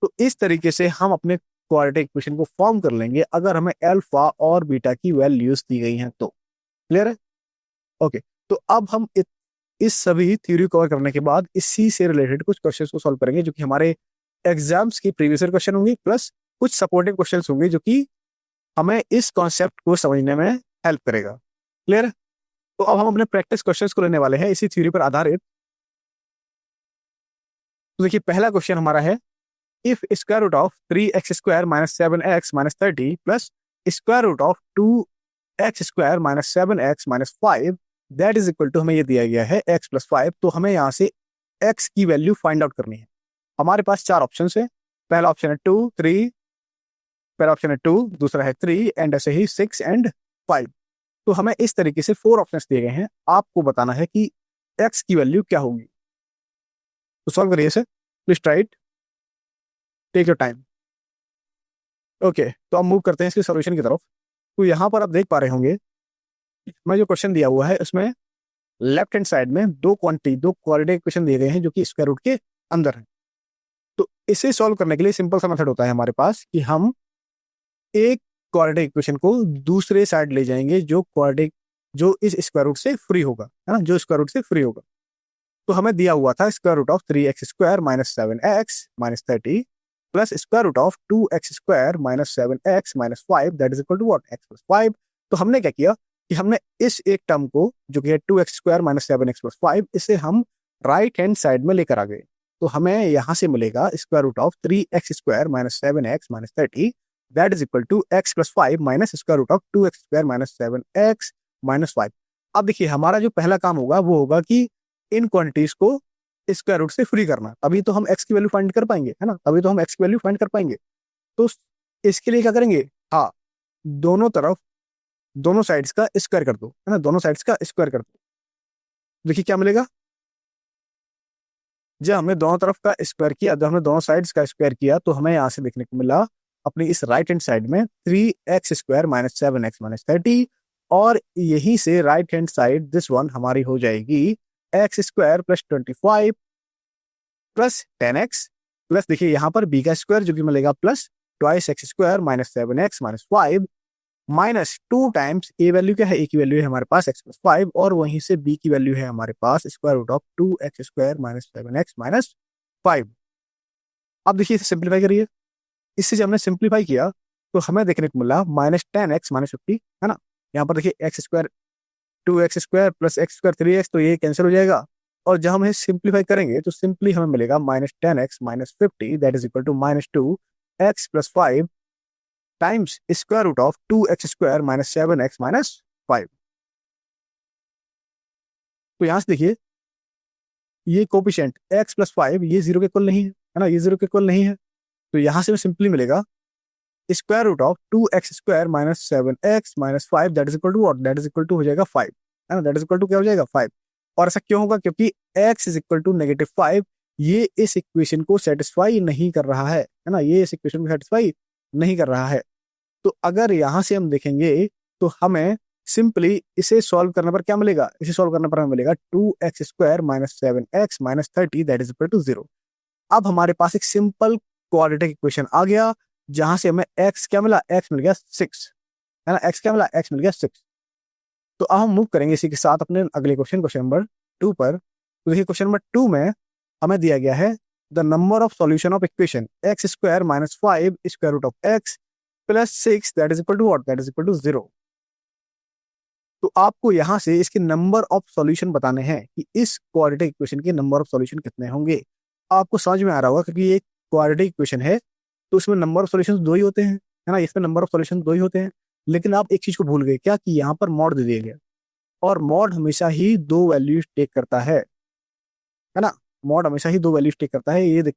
तो इस तरीके से हम अपने क्वाड्रेटिक इक्वेशन को फॉर्म कर लेंगे अगर हमें अल्फा और बीटा की वैल्यूज दी गई हैं तो। क्लियर है? ओके, तो अब हम इस सभी थ्योरी कवर करने के बाद इसी से रिलेटेड कुछ क्वेश्चंस को सॉल्व करेंगे, जो कि हमारे एग्जाम्स के प्रीवियस ईयर क्वेश्चन होंगे, प्लस कुछ सपोर्टिव क्वेश्चंस होंगे जो कि हमें इस कॉन्सेप्ट को समझने में हेल्प करेगा। क्लियर है? तो अब हम अपने प्रैक्टिस क्वेश्चंस को लेने वाले हैं इसी थ्योरी पर आधारित। तो देखिए पहला क्वेश्चन हमारा है, if square root of 3x square minus 7x minus 30 plus square root of 2x square minus 7x minus 5 that is equal to, हमें ये दिया गया है x प्लस 5। तो हमें यहाँ से x की वैल्यू फाइंड आउट करनी है। हमारे पास चार ऑप्शन है। पहला ऑप्शन है 2 3, पहला ऑप्शन है 2, दूसरा है 3 एंड ऐसे ही 6 एंड 5। तो हमें इस तरीके से 4 ऑप्शंस दिए गए हैं, आपको बताना है कि x की वैल्यू क्या होगी। तो सॉल्व करिए इसे, please try it, take your time. Okay, तो अब मूव करते हैं इसके सॉल्यूशन की तरफ। तो यहाँ पर आप देख पा रहे होंगे मैं जो क्वेश्चन दिया हुआ है उसमें लेफ्ट हैंड साइड में दो क्वाड्रेटिक इक्वेशन दिए गए हैं जो कि स्क्वायर रूट के अंदर है। तो इसे सॉल्व करने के लिए सिंपल सा मेथड होता है हमारे पास कि हम एक क्वाड्रेटिक इक्वेशन को दूसरे साइड ले जाएंगे जो इस स्क्वायर रूट से फ्री होगा, है ना, जो स्क्वायर रूट से फ्री होगा। तो हमें दिया हुआ था square root of 3x² minus 7x minus 30 plus square root of 2x² minus 7x minus 5 that is equal to what, x plus 5। तो हमने क्या किया कि हमने इस एक टर्म को जो कि है 2x² माइनस 7x प्लस 5, इसे हम राइट हैंड साइड में लेकर आ गए। तो हमें यहां से मिलेगा square root of 3x² minus 7x minus 30 that is equal to x plus 5 minus square root of 2x² minus 7x minus 5। अब देखिए हमारा जो पहला काम होगा वो होगा कि इन क्वांटिटीज को स्क्वायर रूट से फ्री करना, तभी तो हम x की वैल्यू फाइंड कर पाएंगे, है ना, तभी तो हम x की वैल्यू फाइंड कर पाएंगे। तो इसके लिए क्या करेंगे, हाँ, दोनों तरफ दोनों साइड्स का स्क्वायर कर दो, है ना, दोनों साइड्स का स्क्वायर कर दो। देखिए क्या मिलेगा, जब हमने दोनों तरफ का स्क्वायर किया, जब हमने दोनों साइड्स का स्क्वायर किया तो हमें यहाँ से देखने को मिला अपनी इस राइट हैंड साइड में 3x² माइनस 7x माइनस 30, और यहीं से right hand side this one हमारी हो जाएगी x² plus 25 plus 10x plus देखिए यहाँ पर b का स्क्वायर जो कि मिलेगा plus twice x² minus 7x minus 5 minus 2 times a value क्या है, ए की वैल्यू है हमारे पास x प्लस 5, और वहीं से b की वैल्यू है हमारे पास square root of 2x² minus 7x minus 5। अब देखिए इसे सिंप्लीफाई करिए, इससे जब हमने सिंप्लीफाई किया तो हमें देखने को मिला माइनस 10x माइनस 50, है ना। यहाँ पर देखिए x² 2x² plus x² 3x, तो ये कैंसिल हो जाएगा, और जब हम इसे सिंप्लीफाई करेंगे तो सिंपली हमें मिलेगा minus 10x minus 50 that is equal to minus 2x plus 5 times square root of 2x² minus 7x minus 5। तो यहां से देखिए ये कोपिशेंट x प्लस 5 ये जीरो के इक्वल नहीं है ना, ये जीरो के इक्वल नहीं है। तो यहां से सिंपली मिलेगा square root of 2x² minus 7x minus 5 that is equal to what, that is equal to हो जाएगा 5, है ना, दैट इज इक्वल टू क्या हो जाएगा 5। और ऐसा क्यों होगा, क्योंकि x is equal to negative 5 ये इस इक्वेशन को सेटिस्फाई नहीं कर रहा है ना, ये इस इक्वेशन को सेटिस्फाई नहीं कर रहा है। तो अगर यहां से हम देखेंगे तो हमें सिंपली इसे सॉल्व करने पर क्या मिलेगा, इसे सॉल्व करने पर हमें मिलेगा 2x² minus 7x minus 30 that is equal to 0। अब हमारे पास एक सिंपल क्वाड्रेटिक इक्वेशन आ गया जहां से हमें x क्या मिला, x मिल गया 6, है ना, x क्या मिला, x मिल गया 6। तो अब हम मूव करेंगे इसी के साथ अपने अगले क्वेश्चन, क्वेश्चन नंबर 2 पर। तो देखिए क्वेश्चन नंबर 2 में हमें दिया गया है the number of solution of equation x² minus 5 square root of x plus 6 that is equal to what, that is equal to 0। तो आपको यहां से इसके नंबर ऑफ सॉल्यूशन बताने हैं कि इस क्वाड्रेटिक इक्वेशन के नंबर ऑफ सॉल्यूशन कितने होंगे। आपको समझ में आ रहा होगा क्योंकि ये क्वाड्रेटिक इक्वेशन है तो उसमें नंबर ऑफ सॉल्यूशंस 2 ही होते हैं, है ना, इसमें नंबर ऑफ सॉल्यूशन 2 ही होते हैं। लेकिन आप एक चीज को भूल गए क्या, कि यहाँ पर मॉड दे दिया गया, और मॉड हमेशा ही 2 वैल्यूज टेक करता है ना, मॉड हमेशा ही 2 वैल्यूज टेक करता है। ये देख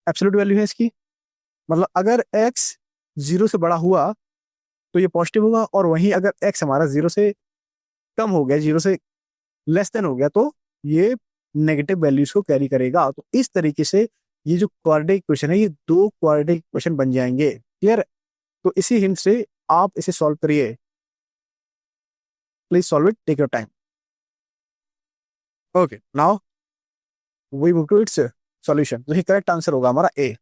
एब्सोल्यूट वैल्यू है इसकी, मतलब अगर x 0 से बड़ा हुआ तो ये पॉजिटिव होगा, और वहीं अगर x हमारा 0 से कम हो गया, 0 से लेस देन हो गया, तो ये नेगेटिव वैल्यूज को कैरी करेगा। तो इस तरीके से ये जो क्वाड्रेटिक इक्वेशन है ये 2 क्वाड्रेटिक इक्वेशन बन जाएंगे, क्लियर। तो इसी हिंट से आप इसे सॉल्व करिए, please solve it, take your time. Okay now we move to its solution. देखिए करेक्ट आंसर होगा हमारा ए।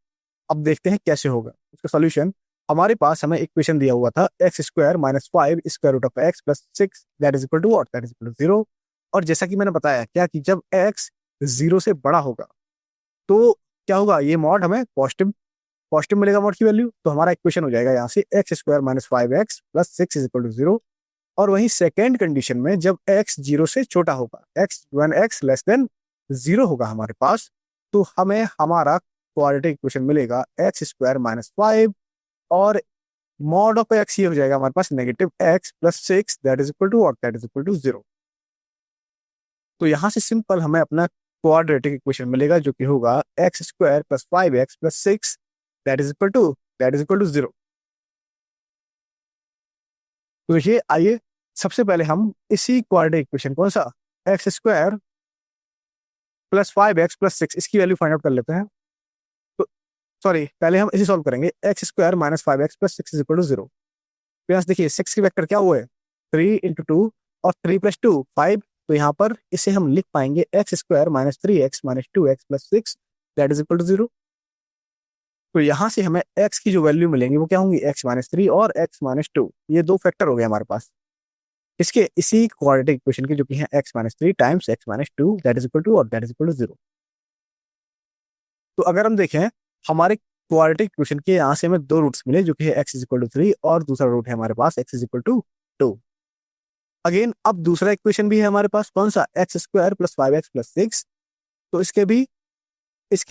अब देखते हैं कैसे होगा इसका सॉल्यूशन। हमारे पास हमें इक्वेशन दिया हुआ था x² minus 5 square root of x plus 6 that is equal to what, that is equal to 0। और जैसा कि मैंने बताया क्या, कि जब x 0 से बड़ा होगा तो क्या होगा, ये मॉड हमें पॉजिटिव पॉजिटिव मिलेगा मॉड की वैल्यू। तो हमारा इक्वेशन हो जाएगा यहाँ से x² minus 5x plus 6 is equal to 0। और वहीं सेकेंड कंडीशन में जब x 0 से छोटा होगा, x लेस देन 0 होगा हमारे पास, तो हमें हमारा क्वाड्रेटिक इक्वेशन मिलेगा x² माइनस 5 और मॉड ऑफ x ये हो जाएगा हमारे पास negative x plus 6 that is equal to what, that is equal to 0। तो यहां से सिंपल हमें अपना क्वाड्रेटिक इक्वेशन मिलेगा जो कि होगा x² plus 5x plus 6 that is equal to 0। तो देखिए आइए सबसे पहले हम इसी क्वाड्रेटिक इक्वेशन कौन सा, x² प्लस 5x प्लस 6 इसकी वैल्यू फाइंड आउट कर लेते हैं। तो सॉरी पहले हम इसे सॉल्व करेंगे, x² minus 5x plus 6 is equal to 0। तो यहाँ देखिए 6 की वेक्टर क्या हुआ है 3 इंटू 2 और 3 प्लस 2 5, तो यहाँ पर इसे हम लिख पाएंगे x square minus 3x minus 2x plus 6 that is equal to 0। तो यहाँ से हमें x की जो वैल्यू मिलेंगी वो क्या होंगी, x माइनस 3 और x माइनस 2, ये दो फैक्टर हो गए हमारे पास इसके इसी क्वाड्रेटिक इक्वेशन के, जो कि है x minus 3 times x minus 2 that is equal to, और दैट इज इक्वल टू 0। तो अगर हम देखें हमारे क्वाड्रेटिक इक्वेशन के यहाँ से हमें दो रूट्स मिले, जो कि है x इज इक्वल टू 3 और दूसरा रूट है हमारे पास x is equal to 2। Again अब दूसरा इक्वेशन भी है हमारे पास, कौन सा, x square plus 5x plus 6। तो इसके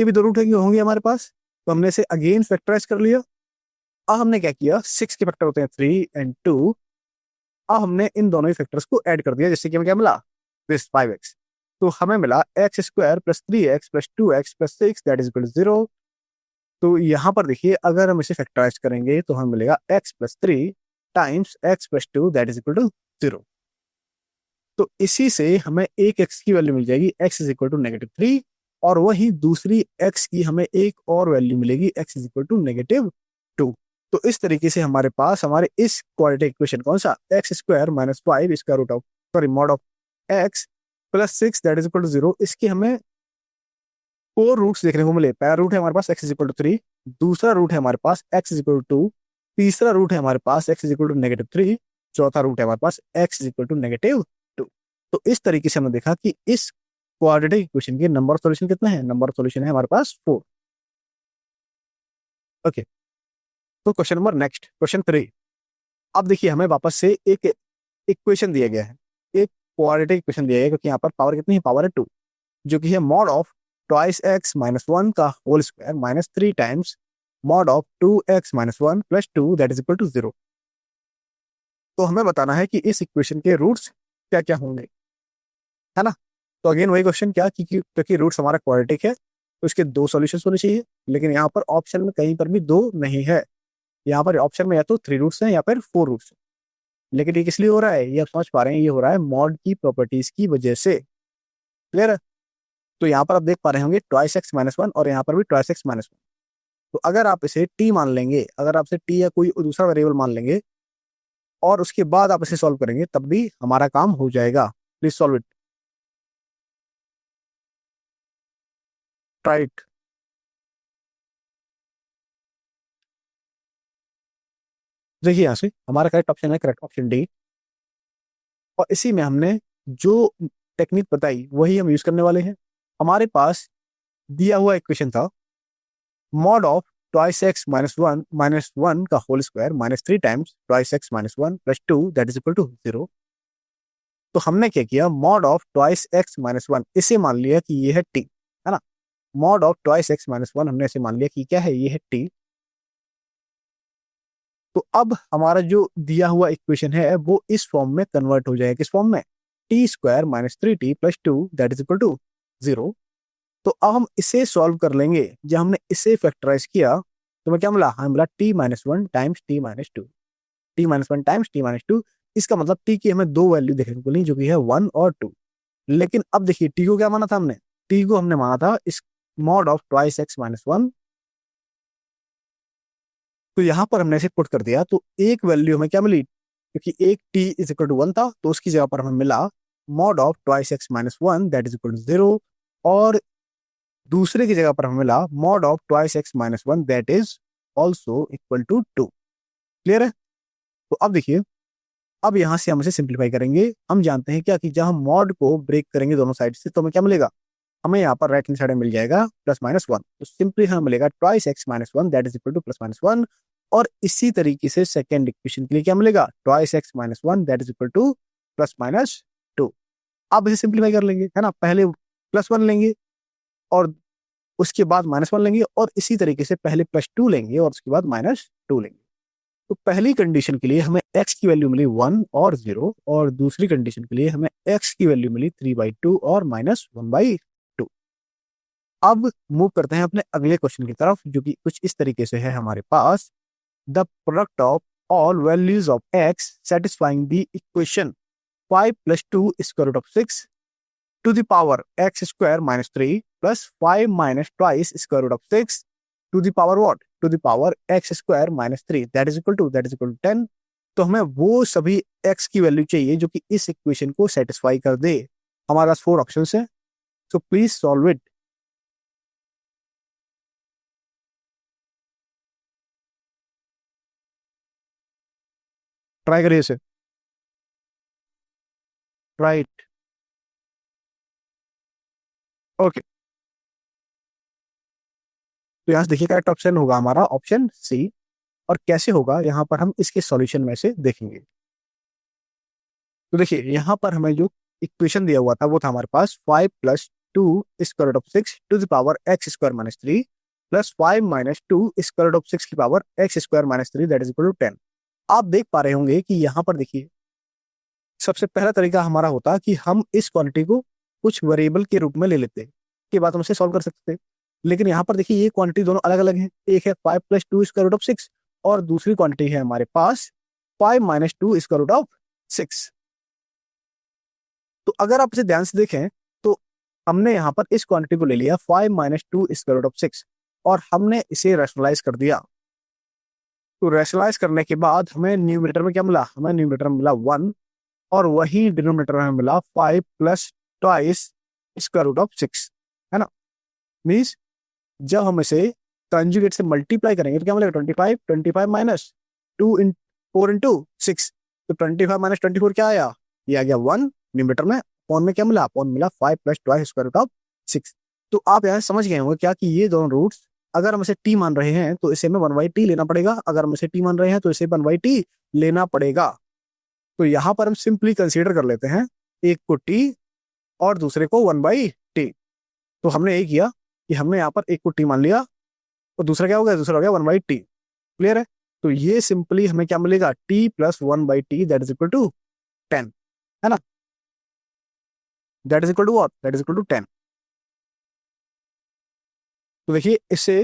भी दो रूट होंगे हमारे पास, तो हमने इसे अगेन फैक्टराइज कर लिया। अब हमने क्या किया, 6 के फैक्टर होते हैं 3 एंड 2। अब हमने इन दोनों ही फैक्टर्स को ऐड कर दिया, जिससे कि हमें क्या मिला, दिस 5x। तो हमें मिला x square plus 3x plus 2x plus 6 that is equal to 0। तो यहाँ पर देखिए अगर हम इसे फैक्टराइज करेंगे तो हमें मिलेगा x plus 3 times x plus 2 that is equal to 0। तो इसी से हमें एक x की वैल्यू मिल जाएगी, x इज इक्वल टू -3, और वही दूसरी x की हमें एक और वैल्यू मिलेगी, x इज इक्वल टू -2। तो इस तरीके से हमारे पास हमारे इस क्वाड्रेटिक इक्वेशन कौन सा, एक्स स्क्वायर माइनस 5 इसका root of sorry mod of x plus 6 that is equal to 0, इसके हमें 4 रूट्स देखने को मिले। पहला रूट है हमारे पास x इज इक्वल टू 3, दूसरा रूट है हमारे पास x इज इक्वल टू 2, तीसरा रूट है हमारे पास x इज इक्वल टू -3, चौथा रूट है हमारे पास x इज इक्वल टू -2। तो इस तरीके से हमने देखा कि इस क्वाड्रेटिक इक्वेशन के नंबर ऑफ सॉल्यूशन कितने हैं, नंबर ऑफ सॉल्यूशन है हमारे पास 4। ओके, तो क्वेश्चन नंबर नेक्स्ट, क्वेश्चन 3। अब देखिए हमें वापस से एक इक्वेशन दिया गया है, एक क्वाड्रेटिक इक्वेशन दिया गया है, क्योंकि यहाँ पर पावर कितनी है, पावर है 2, जो कि है mod of twice x minus 1 का whole square minus 3 times mod of 2x minus 1 plus 2 that is equal to 0। तो हमें बताना है कि इस इक्वेशन के रूट्स क्या क्या होंगे, है ना। तो अगेन वही क्वेश्चन, क्या क्योंकि रूट्स हमारा क्वाड्रेटिक है तो इसके दो सॉल्यूशंस होने चाहिए, लेकिन यहाँ पर ऑप्शन में कहीं पर भी दो नहीं है। यहाँ पर ऑप्शन में या तो 3 रूट्स हैं या फिर 4 रूट्स हैं। लेकिन ये किस लिए हो रहा है, ये आप समझ पा रहे हैं, ये हो रहा है मॉड की प्रॉपर्टीज की वजह से। क्लियर है। तो यहाँ पर आप देख पा रहे होंगे ट्वाइस एक्स माइनस 1 और यहाँ पर भी ट्वाइस एक्स माइनस 1। तो अगर आप इसे टी मान लेंगे, अगर आप इसे टी या कोई दूसरा वेरिएबल मान लेंगे और उसके बाद आप इसे सॉल्व करेंगे, तब भी हमारा काम हो जाएगा। Please solve it, try it. देखिए यहाँ से हमारा करेक्ट ऑप्शन है, करेक्ट ऑप्शन डी, और इसी में हमने जो टेक्निक बताई वही हम यूज करने वाले हैं। हमारे पास दिया हुआ इक्वेशन था mod of twice x minus one का whole square minus 3 times twice x minus 1 plus 2 that is equal to 0। तो हमने क्या किया, mod of twice x minus 1 इसे मान लिया कि ये है टी, है ना। Mod of twice x minus 1 हमने इसे मान लिया कि क्या है, ये है टी। तो अब हमारा जो दिया हुआ इक्वेशन है वो इस फॉर्म में कन्वर्ट हो जाएगा, किस फॉर्म में, t square minus 3t plus 2 that is equal to 0। तो अब हम इसे सॉल्व कर लेंगे। जब हमने इसे फैक्टराइज किया तो हमें क्या मिला, हमें मिला T minus 1 times T minus 2, T minus 1 times T minus 2। इसका मतलब टी की हमें दो वैल्यू देखने को मिली, जो कि है 1 और 2। लेकिन अब देखिए टी को क्या माना था हमने, टी को हमने माना था इस mod of twice x minus 1। तो यहां पर हमने इसे पुट कर दिया, तो एक वैल्यू हमें क्या मिली, क्योंकि एक टी इज इक्वल टू 1 था, तो उसकी जगह पर हमें मिला mod of twice x minus 1 that is equal to 0, और दूसरे की जगह पर हमें मिला mod of twice x minus 1 that is also equal to 2। Clear है। तो अब देखिए, अब यहां से हम इसे सिंप्लीफाई करेंगे। हम जानते हैं क्या कि जब हम मॉड को ब्रेक करेंगे दोनों साइड से, तो हमें क्या मिलेगा, हमें यहाँ पर राइट हैंड साइड में मिल जाएगा प्लस माइनस 1। तो सिंपली हमें मिलेगा twice x minus 1 that is equal two plus minus 1। और इसी तरीके से सेकेंड इक्वेशन के लिए क्या मिलेगा, twice x minus 1 that is equal two plus minus 2। अब इसे सिंप्लीफाई कर लेंगे, है ना। पहले प्लस 1 लेंगे और उसके बाद माइनस 1 लेंगे, और इसी तरीके से पहले प्लस 2 लेंगे और उसके बाद माइनस 2 लेंगे। तो पहली कंडीशन के लिए हमें x की वैल्यू मिली 1 और 0, और दूसरी कंडीशन के लिए हमें x की वैल्यू मिली 3/2 और -1/2। अब मूव करते हैं अपने अगले क्वेश्चन की तरफ, जो कि कुछ इस तरीके से है हमारे पास, the product of all values of x satisfying the equation 5 + 2 square root of 6 to the power x square minus 3 plus 5 minus twice square root of 6 to the power what, to the power x square minus 3 that is equal to 10। तो हमें वो सभी x की वैल्यू चाहिए जो कि इस इक्वेशन को सेटिस्फाई कर दे। हमारे पास 4 ऑप्शन है, so please solve it. Try करिए इसे। राइट। ओके, तो यहाँ से देखिए करेक्ट ऑप्शन होगा हमारा ऑप्शन सी। और कैसे होगा यहाँ पर हम इसके सॉल्यूशन में से देखेंगे। तो देखिए यहाँ पर हमें जो इक्वेशन दिया हुआ था वो था हमारे पास 5 + 2 square root of 6 to the power x square minus 3 plus 5 - 2 square root of 6 की power x square minus 3 that is equal to 10। आप देख पा रहे होंगे कि यहाँ पर देखिए सबसे पहला तरीका हमारा होता कि हम इस क्वांटिटी को कुछ वेरिएबल के रूप में ले लेते के बाद हम इसे सॉल्व कर सकते थे। लेकिन यहाँ पर देखिए ये क्वांटिटी दोनों अलग अलग है, एक है 5 + 2 स्क्वायर रूट ऑफ 6 और दूसरी क्वांटिटी है हमारे पास 5 - 2 स्क्वायर रूट ऑफ 6। तो अगर आप इसे ध्यान से देखें तो हमने यहाँ पर इस क्वांटिटी को ले लिया 5 - 2 स्क्वायर रूट ऑफ 6 और हमने इसे रैशनलाइज कर दिया। तो रैशनलाइज करने के बाद हमें न्यूमरेटर में क्या मिला, हमें न्यूमरेटर में मिला 1 और वही डिनोमिनेटर में मिला 5 + 2 स्क्वायर रूट ऑफ 6, है ना। मीन्स जब हम इसे कंजुगेट से मल्टीप्लाई करेंगे तो क्या मिलेगा 25, 25 माइनस 2 इन 4 इंटू 6, तो 25 - 24 क्या आया, ये आ गया 1 न्यूमरेटर में। अपॉन में क्या मिला, अपॉन मिला 5 + 2 स्क्वायर रूट ऑफ 6। तो आप यहाँ समझ गए होंगे क्या कि ये दोनों रूट्स अगर हम इसे t मान रहे हैं तो इसे हमें 1/t लेना पड़ेगा, अगर हम इसे t मान रहे हैं तो इसे 1/t लेना पड़ेगा। तो यहाँ पर हम सिंपली कंसीडर कर लेते हैं एक को t और दूसरे को 1/t। तो हमने ये किया कि हमने यहाँ पर एक को t मान लिया और दूसरा क्या हो गया, दूसरा हो गया 1/t। क्लियर है। तो ये सिंपली हमें क्या मिलेगा, t + 1/t that is equal to 10, है ना। That is equal to what, that is equal to 10। तो देखिए इससे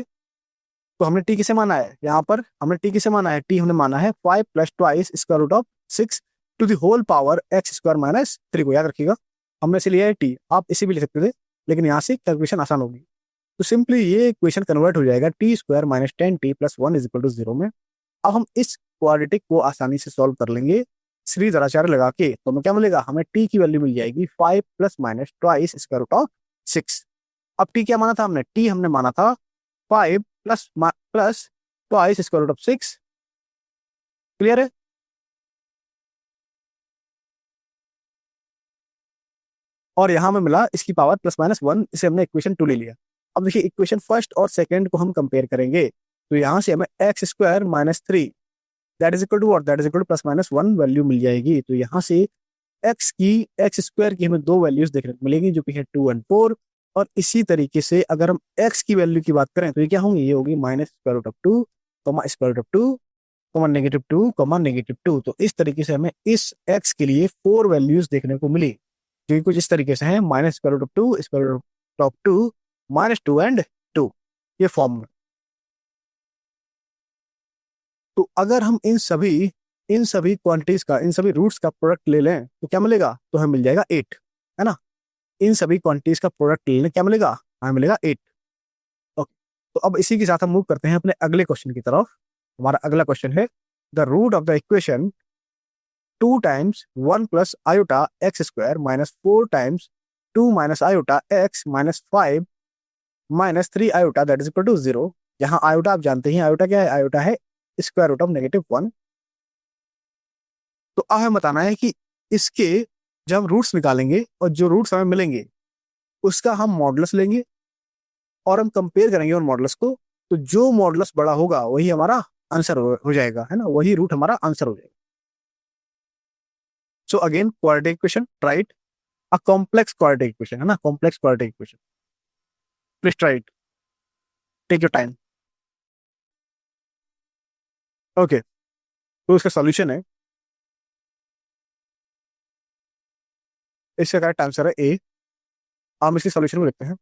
तो हमने t किसे माना है, यहाँ पर हमने t किसे माना है, t हमने माना है 5 + 2 square root of 6 to the whole power x square minus 3 को याद रखिएगा। हमने इसे लिया है t, आप इसे भी ले सकते थे लेकिन यहाँ से कैलकुलेशन आसान होगी। तो सिंपली ये इक्वेशन कन्वर्ट हो जाएगा t square - 10t + 1 is equal to 0 में। अब हम इस क्वाड्रेटिक को आसानी से सॉल्व कर लेंगे श्री धराचार्य लगा के। तो हमें क्या मिलेगा, हमें t की वैल्यू मिल जाएगी 5 + -2 स्क्वायर रूट ऑफ 6। अब t क्या माना था हमने, t हमने माना था 5 + 2 स्क्वायर रूट ऑफ 6। क्लियर है। और यहां में मिला इसकी पावर +-1, इसे हमने इक्वेशन 2 ले लिया। अब देखिए इक्वेशन फर्स्ट और सेकंड को हम कंपेयर करेंगे तो यहां से हमें x square - 3 that is equal to what, that is equal to +-1 value मिल जाएगी। तो यहाँ से x स्क्वायर की हमें दो वैल्यूज देखने को मिलेगी जो कि है 2 और 4। और इसी तरीके से अगर हम x की वैल्यू की बात करें तो ये क्या होंगी, ये होगी -√2, √2, -2, -2। तो इस तरीके से हमें इस x के लिए 4 वैल्यूज देखने को मिली जो कि कुछ इस तरीके से हैं, -√2, √2, -2 एंड 2, ये फॉर्म में। तो अगर हम इन सभी क्वांटिटीज का, इन सभी रूट्स का प्रोडक्ट ले लें तो क्या मिलेगा, तो हमें मिल जाएगा 8, है ना। इन सभी क्वांटिटीज का प्रोडक्ट ले लें क्या मिलेगा, हमें मिलेगा 8। ओके, तो अब इसी के साथ हम मूव करते हैं अपने अगले क्वेश्चन की तरफ। हमारा अगला क्वेश्चन है the root of the equation 2 times 1 + iota x square -4 times 2 - iota x -5 -3 iota that is equal to 0। यहाँ iota आप जानते हैं, iota क्या है, iota है स्क्वायर रूट ऑफ -1। तो अब हमें बताना है कि इसके जब हम रूट्स निकालेंगे और जो रूट्स हमें मिलेंगे उसका हम मॉडुलस लेंगे और हम कंपेयर करेंगे उन मॉडुलस को। तो जो मॉडुलस बड़ा होगा वही हमारा आंसर हो जाएगा, है ना, वही रूट हमारा आंसर हो जाएगा। So again quadratic equation, right, uh complex quadratic equation, है ना, complex quadratic equation. Please try it, take your time. Okay, तो इसका सॉल्यूशन है, इसका करेक्ट आंसर है ए। हम इसके सॉल्यूशन को लिखते हैं।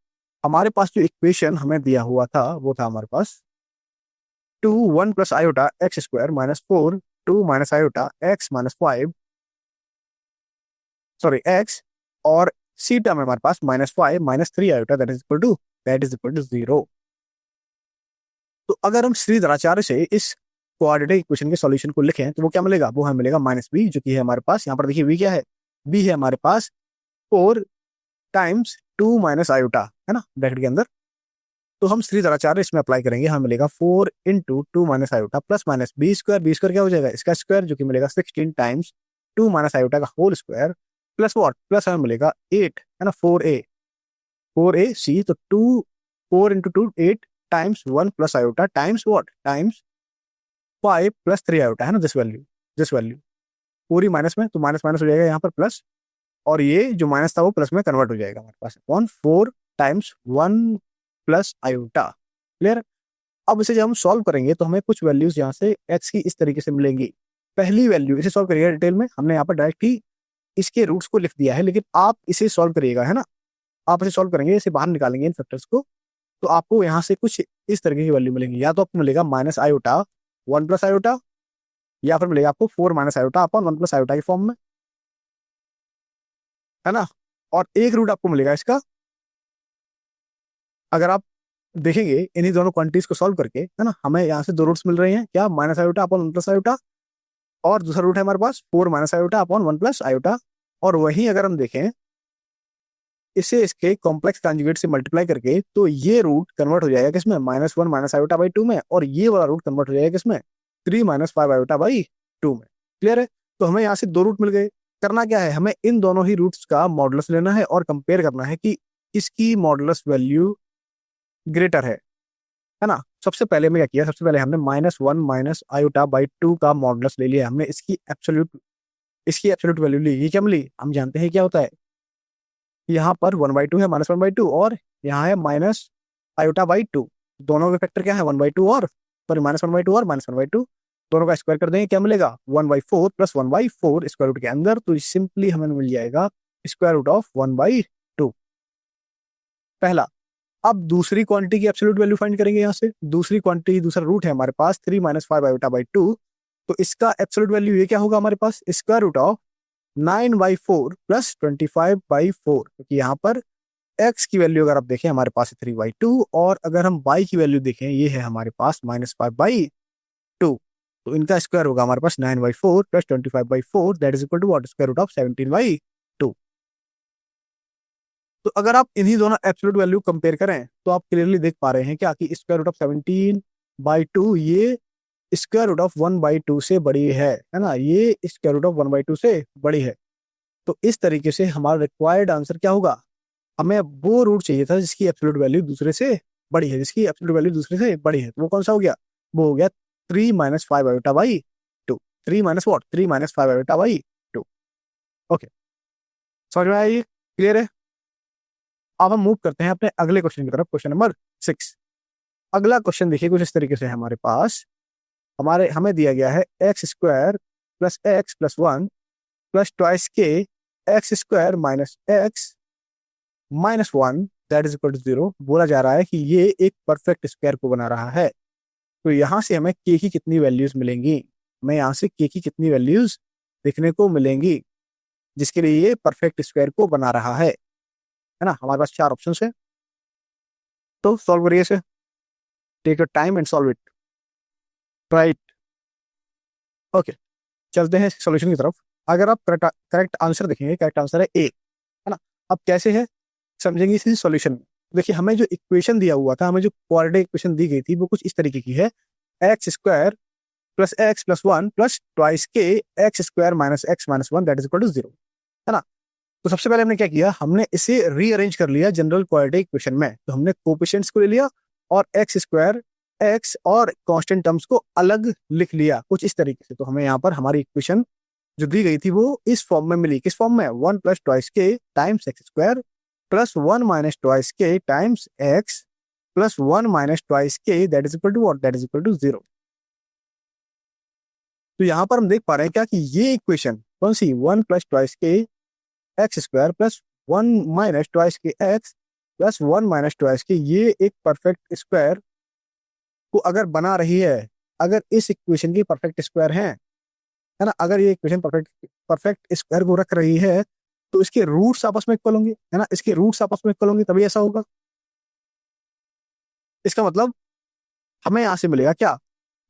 हमारे पास जो इक्वेशन हमें दिया हुआ था वो था हमारे पास 2 1 + iota x square -4 2 - iota x -5 sorry x और सी टर्म है हमारे पास -5 -3 iota that is equal to 0। तो अगर हम श्रीधराचार्य से इस क्वाड्रेटिक इक्वेशन के सॉल्यूशन को लिखें तो वो क्या मिलेगा, वो हमें मिलेगा -b जो कि है हमारे पास, यहाँ पर देखिए b क्या है, b है हमारे पास 4 टाइम्स 2 माइनस आयोटा, है ना, ब्रैकेट के अंदर। तो हम श्रीधराचार्य इसमें अप्लाई करेंगे, हमें मिलेगा 4 into 2 minus iota plus minus B square क्या हो जाएगा, इसका स्क्वायर, जो कि मिलेगा 16 टाइम्स 2 माइनस आयोटा का whole square plus what, plus हमें मिलेगा 8, है ना, 4a सी, तो 4 into 2 8 times 1 plus iota times what, times 5 plus 3 iota, है ना, दिस वैल्यू पूरी माइनस में, तो माइनस माइनस हो जाएगा यहाँ पर प्लस, और ये जो माइनस था वो प्लस में कन्वर्ट हो जाएगा हमारे पास, upon 4 times 1 plus iota. Clear. अब इसे जब हम सॉल्व करेंगे तो हमें कुछ वैल्यूज यहाँ से x की इस तरीके से मिलेंगी। पहली वैल्यू, इसे सॉल्व करिएगा डिटेल में, हमने यहाँ पर डायरेक्ट ही इसके रूट्स को लिख दिया है, लेकिन आप इसे सॉल्व करिएगा, है ना, आप इसे सॉल्व करेंगे, इसे बाहर निकालेंगे इन फैक्टर्स को, तो आपको यहाँ से कुछ इस तरीके की वैल्यू मिलेंगी। या तो आपको मिलेगा माइनस आयोटा 1 प्लस आयोटा, या फिर मिलेगा आपको 4 minus iota upon 1 plus iota की फॉर्म में, है ना। और एक रूट आपको मिलेगा इसका, अगर आप देखेंगे इन्हीं दोनों क्वांटिटीज को सॉल्व करके, है ना, हमें यहाँ से दो रूट्स मिल रहे हैं, क्या, minus iota upon 1 plus iota, और दूसरा रूट है हमारे पास 4 minus iota upon 1 plus iota. और वहीं अगर हम देखें इसे इसके कॉम्प्लेक्स कॉन्जुगेट से मल्टीप्लाई करके, तो ये रूट कन्वर्ट हो जाएगा किसमें, -1 माइनस आयोटा बाई 2 में, और ये वाला रूट कन्वर्ट हो जाएगा किसमें, 3 माइनस 5 आयोटा बाई 2 में। क्लियर है। तो हमें यहाँ से दो रूट मिल गए। करना क्या है, हमें इन दोनों ही रूट्स का मॉडुलस लेना है और कंपेयर करना है कि इसकी मॉडुलस वैल्यू ग्रेटर है ना। सबसे पहले हमने क्या किया, सबसे पहले हमने -1 माइनस आयोटा बाई 2 का मॉडुलस ले लिया, हमने इसकी एब्सोल्यूट वैल्यू ली। ये क्या मिली, हम जानते हैं क्या होता है, यहाँ पर 1/2 है, -1/2, और यहाँ है माइनस आयोटा बाई 2, दोनों के फैक्टर क्या है, 1/2 और -1/2 और -1/2, दोनों का स्क्वायर कर देंगे, क्या मिलेगा, 1/4 प्लस 1/4 स्क्वायर रूट के अंदर, तो सिंपली हमें मिल जाएगा स्क्वायर रूट ऑफ 1/2, पहला। अब दूसरी क्वांटिटी की एब्सोल्यूट वैल्यू फाइंड करेंगे, यहाँ से दूसरी क्वांटिटी, दूसरा रूट है हमारे पास 3 माइनस 5 आयोटा बाई 2, तो इसका एब्सोल्यूट वैल्यू ये क्या होगा हमारे पास, स्क्वायर रूट ऑफ 9/4 प्लस 25/4, क्योंकि यहाँ पर x की वैल्यू अगर आप देखें हमारे पास है 3/2, और अगर हम y की वैल्यू देखें ये है हमारे पास -5/2, तो इनका स्क्वायर होगा हमारे पास 9/4 plus 25/4, that is equal to what, square root of 17/2। तो अगर आप इन्हीं दोनों एब्सोल्यूट वैल्यू कंपेयर करें तो आप क्लियरली देख पा रहे हैं क्या, कि स्क्वायर रूट ऑफ 17/2 ये स्क्वायर रूट ऑफ 1/2 से बड़ी है ना, ये स्क्वायर रूट ऑफ 1/2 से बड़ी है। तो इस तरीके से हमारा रिक्वायर्ड आंसर क्या होगा, हमें वो रूट चाहिए था जिसकी एब्सोल्यूट वैल्यू दूसरे से बड़ी है, जिसकी एब्सोल्यूट वैल्यू दूसरे से बड़ी है, तो वो कौन सा हो गया, वो हो गया 3 minus 5 iota by 2, 3 minus what, 3 minus 5 iota by 2। Okay, समझ में आया, क्लियर है। अब हम मूव करते हैं अपने अगले क्वेश्चन की तरफ, क्वेश्चन नंबर 6। अगला क्वेश्चन देखिए कुछ इस तरीके से है हमारे पास, हमें दिया गया है x² plus x plus 1 plus twice K x² minus x minus 1 that is equal to 0। बोला जा रहा है कि ये एक परफेक्ट स्क्वायर को बना रहा है। तो यहाँ से हमें k की कितनी वैल्यूज मिलेंगी, हमें यहाँ से k की कितनी वैल्यूज देखने को मिलेंगी जिसके लिए ये परफेक्ट स्क्वायर को बना रहा है ना। हमारे पास 4 ऑप्शन है, तो सॉल्व करिए इसे, take your time and solve it, right. Okay, चलते हैं सॉल्यूशन की तरफ। अगर आप करेक्ट आंसर देखेंगे, करेक्ट आंसर है ए, है ना। अब कैसे है समझेंगे इसी सॉल्यूशन में। देखिए हमें जो इक्वेशन दिया हुआ था, हमें जो क्वाड्रेटिक इक्वेशन दी गई थी वो कुछ इस तरीके की है, x² plus x plus 1 plus twice K x² minus x minus 1 that is equal to 0, है ना। तो सबसे पहले हमने क्या किया, हमने इसे रीअरेंज कर लिया जनरल क्वाड्रेटिक इक्वेशन में। तो हमने कोएफिशिएंट्स को ले लिया और x² x और कांस्टेंट टर्म्स को अलग लिख लिया कुछ इस तरीके से। तो हमें यहाँ पर हमारी इक्वेशन जो दी गई थी वो इस फॉर्म में मिली, किस फॉर्म में, 1 plus twice k times x² plus 1 minus twice k times x plus 1 minus twice k that is equal to what, that is equal to 0। तो यहाँ पर हम देख पा रहे हैं क्या, कि ये इक्वेशन कौन सी, 1 plus twice K x² plus 1 minus twice के x प्लस 1 माइनस ट्वाइस के, ये एक परफेक्ट स्क्वायर को अगर बना रही है, अगर इस इक्वेशन की परफेक्ट स्क्वायर है ना, अगर ये इक्वेशन परफेक्ट स्क्वायर को रख रही है तो इसके रूट्स आपस में इक्वल होंगे, है ना, इसके रूट्स आपस में इक्वल होंगे तभी ऐसा होगा। इसका मतलब हमें यहां से मिलेगा क्या,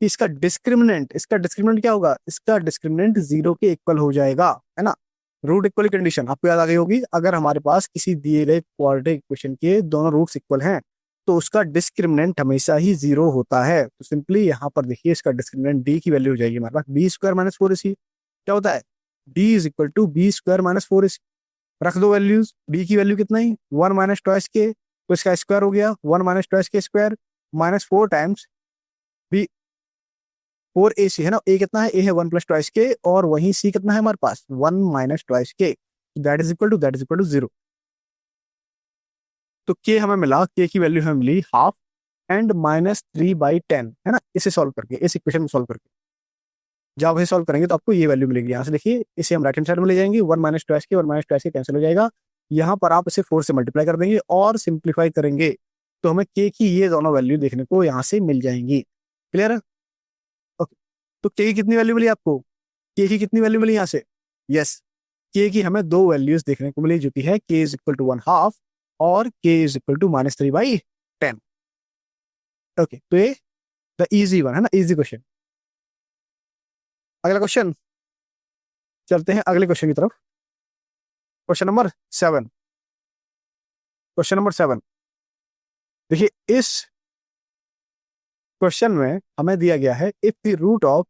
कि इसका डिस्क्रिमिनेंट क्या होगा, इसका डिस्क्रिमिनेंट 0 के इक्वल हो जाएगा, है ना। रूट इक्वल कंडीशन आपको याद आ गई होगी, अगर हमारे पास किसी दिए गए क्वाड्रेटिक इक्वेशन के दोनों रूट्स इक्वल हैं तो उसका डिस्क्रिमिनेंट हमेशा ही 0 होता है। तो सिंपली यहाँ पर देखिए इसका डिस्क्रिमिनेंट डी की वैल्यू हो जाएगी हमारे पास बी स्क्वायर माइनस 4ac। क्या होता है, D is equal to B square minus 4ac। रख दो वैल्यूज, डी की वैल्यू कितना ही 1 माइनस ट्वाइस के, तो इसका स्क्वायर हो गया 1 minus twice K square minus 4 times B 4ac है ना, ए कितना है, ए है 1 प्लस ट्वाइस के, और वहीं सी कितना है हमारे पास 1 minus twice k, that is equal to 0। तो के हमें मिला, के की वैल्यू हमें मिली हाफ एंड माइनस 3/10 है ना। इसे सॉल्व करके, इस इक्वेशन में सॉल्व करके जब इसे सॉल्व करेंगे तो आपको ये वैल्यू मिलेगी। यहाँ से देखिए इसे हम राइट हैंड साइड में ले जाएंगे, 1 माइनस ट्वाइस के 1 माइनस ट्वाइस के कैंसिल हो जाएगा। यहाँ पर आप इसे 4 से मल्टीप्लाई कर देंगे और सिंप्लीफाई करेंगे तो हमें के की ये दोनों वैल्यू देखने को यहाँ से मिल जाएंगी। क्लियर है? ओके, तो के की कितनी वैल्यू मिली आपको, के की कितनी वैल्यू मिली यहाँ से, यस के की हमें 2 वैल्यूज देखने को मिली जो कि है के इज इक्वल टू 1/2 और K is equal to minus 3/10। Okay, तो ये द इजी वन है ना, इजी क्वेश्चन। अगला क्वेश्चन, चलते हैं अगले क्वेश्चन की तरफ। Question number 7। क्वेश्चन नंबर 7 देखिए, इस क्वेश्चन में हमें दिया गया है if the root of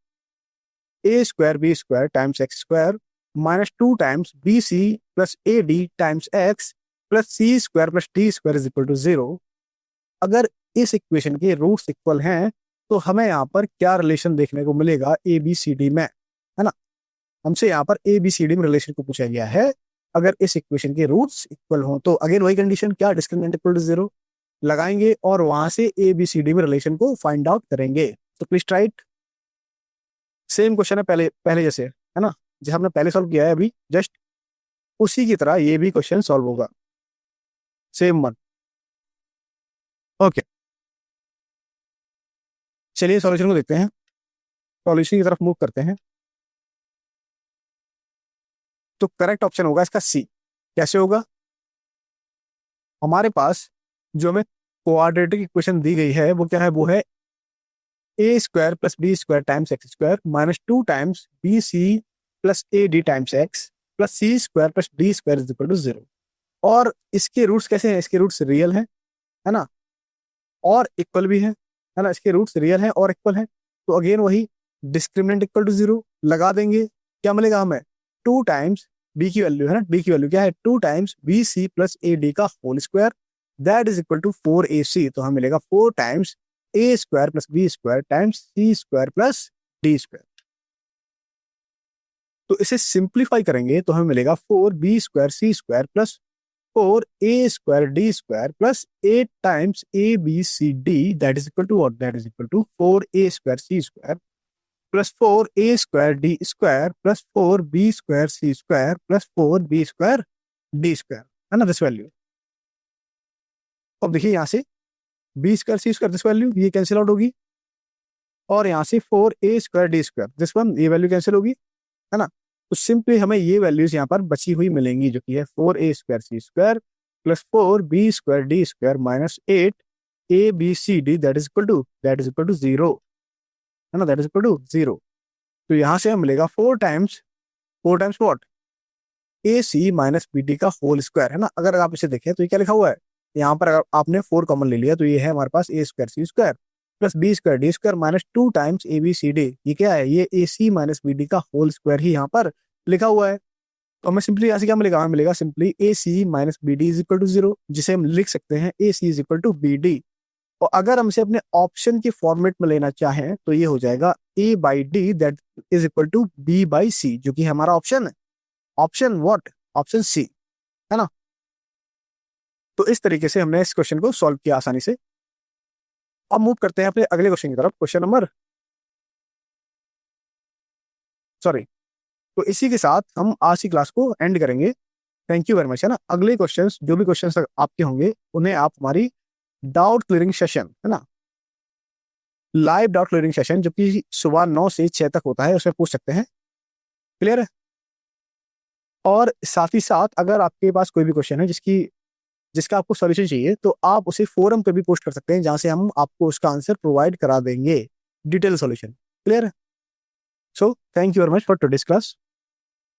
A square B square times x square minus 2 times B C plus A D times x plus C square plus D square is equal to 0। अगर इस इक्वेशन के रूट्स इक्वल हैं तो हमें यहाँ पर क्या रिलेशन देखने को मिलेगा ए बी सी डी में, है ना। हमसे यहाँ पर ए बी सी डी में रिलेशन को पूछा गया है। अगर इस इक्वेशन के रूट्स इक्वल हों तो अगेन वही कंडीशन, क्या, डिस्क्रिमिनेंट इक्वल टू 0 लगाएंगे और वहां से ए बी सी डी में रिलेशन को फाइंड आउट करेंगे। तो please try it. Same question है पहले पहले जैसे, है ना, जैसे हमने पहले सॉल्व किया है अभी जस्ट उसी की तरह ये भी क्वेश्चन सॉल्व होगा, सेम वन। ओके, चलिए सॉल्यूशन को देखते हैं, सॉल्यूशन की तरफ मूव करते हैं। तो करेक्ट ऑप्शन होगा इसका सी। कैसे होगा, हमारे पास जो हमें क्वाड्रेटिक इक्वेशन दी गई है वो क्या है, वो है a square plus b square times x square minus 2 times B C plus A D times x plus C square plus D square is equal to 0। और इसके रूट्स कैसे हैं, इसके रूट्स रियल हैं, है ना, और इक्वल भी है ना, इसके रूट्स रियल हैं और इक्वल हैं। तो अगेन वही डिस्क्रिमिनेंट इक्वल टू 0 लगा देंगे, क्या मिलेगा हमें 2 टाइम्स बी की वैल्यू है ना, बी की वैल्यू क्या है 2 टाइम्स बी सी प्लस ए डी का whole square that is equal to 4ac। तो हमें मिलेगा 4 times a square plus b square times c square plus D square. तो इसे सिंप्लीफाई करेंगे तो हमें मिलेगा 4b square C square plus 4a square D square plus 8 times a b c d that is equal to what, that is equal to 4a square C square plus 4a square D square plus 4b square C square plus 4b square D square, है ना, दिस वैल्यू। अब देखिए यहाँ से b square C square this value ये कैंसिल आउट होगी और यहाँ से 4a square D square this one ये वैल्यू कैंसिल होगी, है ना। तो सिंपली हमें ये वैल्यूज यहाँ पर बची हुई मिलेंगी जो कि है 4a square C square plus 4b square D square minus 8abcd that is equal to 0, है ना, दैट इज इक्वल टू 0। तो यहाँ से हमें मिलेगा 4 times what, A C minus B D का होल स्क्वायर, है ना। अगर आप इसे देखें तो ये क्या लिखा हुआ है यहाँ पर, अगर आपने 4 कॉमन ले लिया तो ये है हमारे पास a square C square plus b square D square minus 2 times a b c d, ये क्या है, ये a C minus B D का होल स्क्वायर ही यहाँ पर लिखा हुआ है। तो हमें सिंपली यहाँ से क्या मिलेगा, हमें मिलेगा simply a C minus B d is equal to 0, जिसे हम लिख सकते हैं a c is equal to b d. और अगर हमसे अपने ऑप्शन के फॉर्मेट में लेना चाहें तो ये हो जाएगा a by d that is equal to b by c, जो कि हमारा ऑप्शन है, ऑप्शन व्हाट, ऑप्शन सी, है ना। तो इस तरीके से हमने इस क्वेश्चन को सॉल्व किया आसानी से। अब मूव करते हैं अपने अगले क्वेश्चन की तरफ, क्वेश्चन नंबर सॉरी। तो इसी के साथ हम आज की क्लास को एंड करेंगे। थैंक यू वेरी मच, है ना। अगले क्वेश्चंस जो भी क्वेश्चंस आपके होंगे उन्हें आप हमारी डाउट क्लियरिंग सेशन, है ना, लाइव डाउट क्लियरिंग सेशन जो कि सुबह 9 से 6 तक होता है उसमें पूछ सकते हैं। क्लियर है? और साथ ही साथ अगर आपके पास कोई भी क्वेश्चन है जिसका आपको सॉल्यूशन चाहिए तो आप उसे फोरम पे भी पोस्ट कर सकते हैं, जहां से हम आपको उसका आंसर प्रोवाइड करा देंगे, detail solution. Clear? So thank you very much for today's class.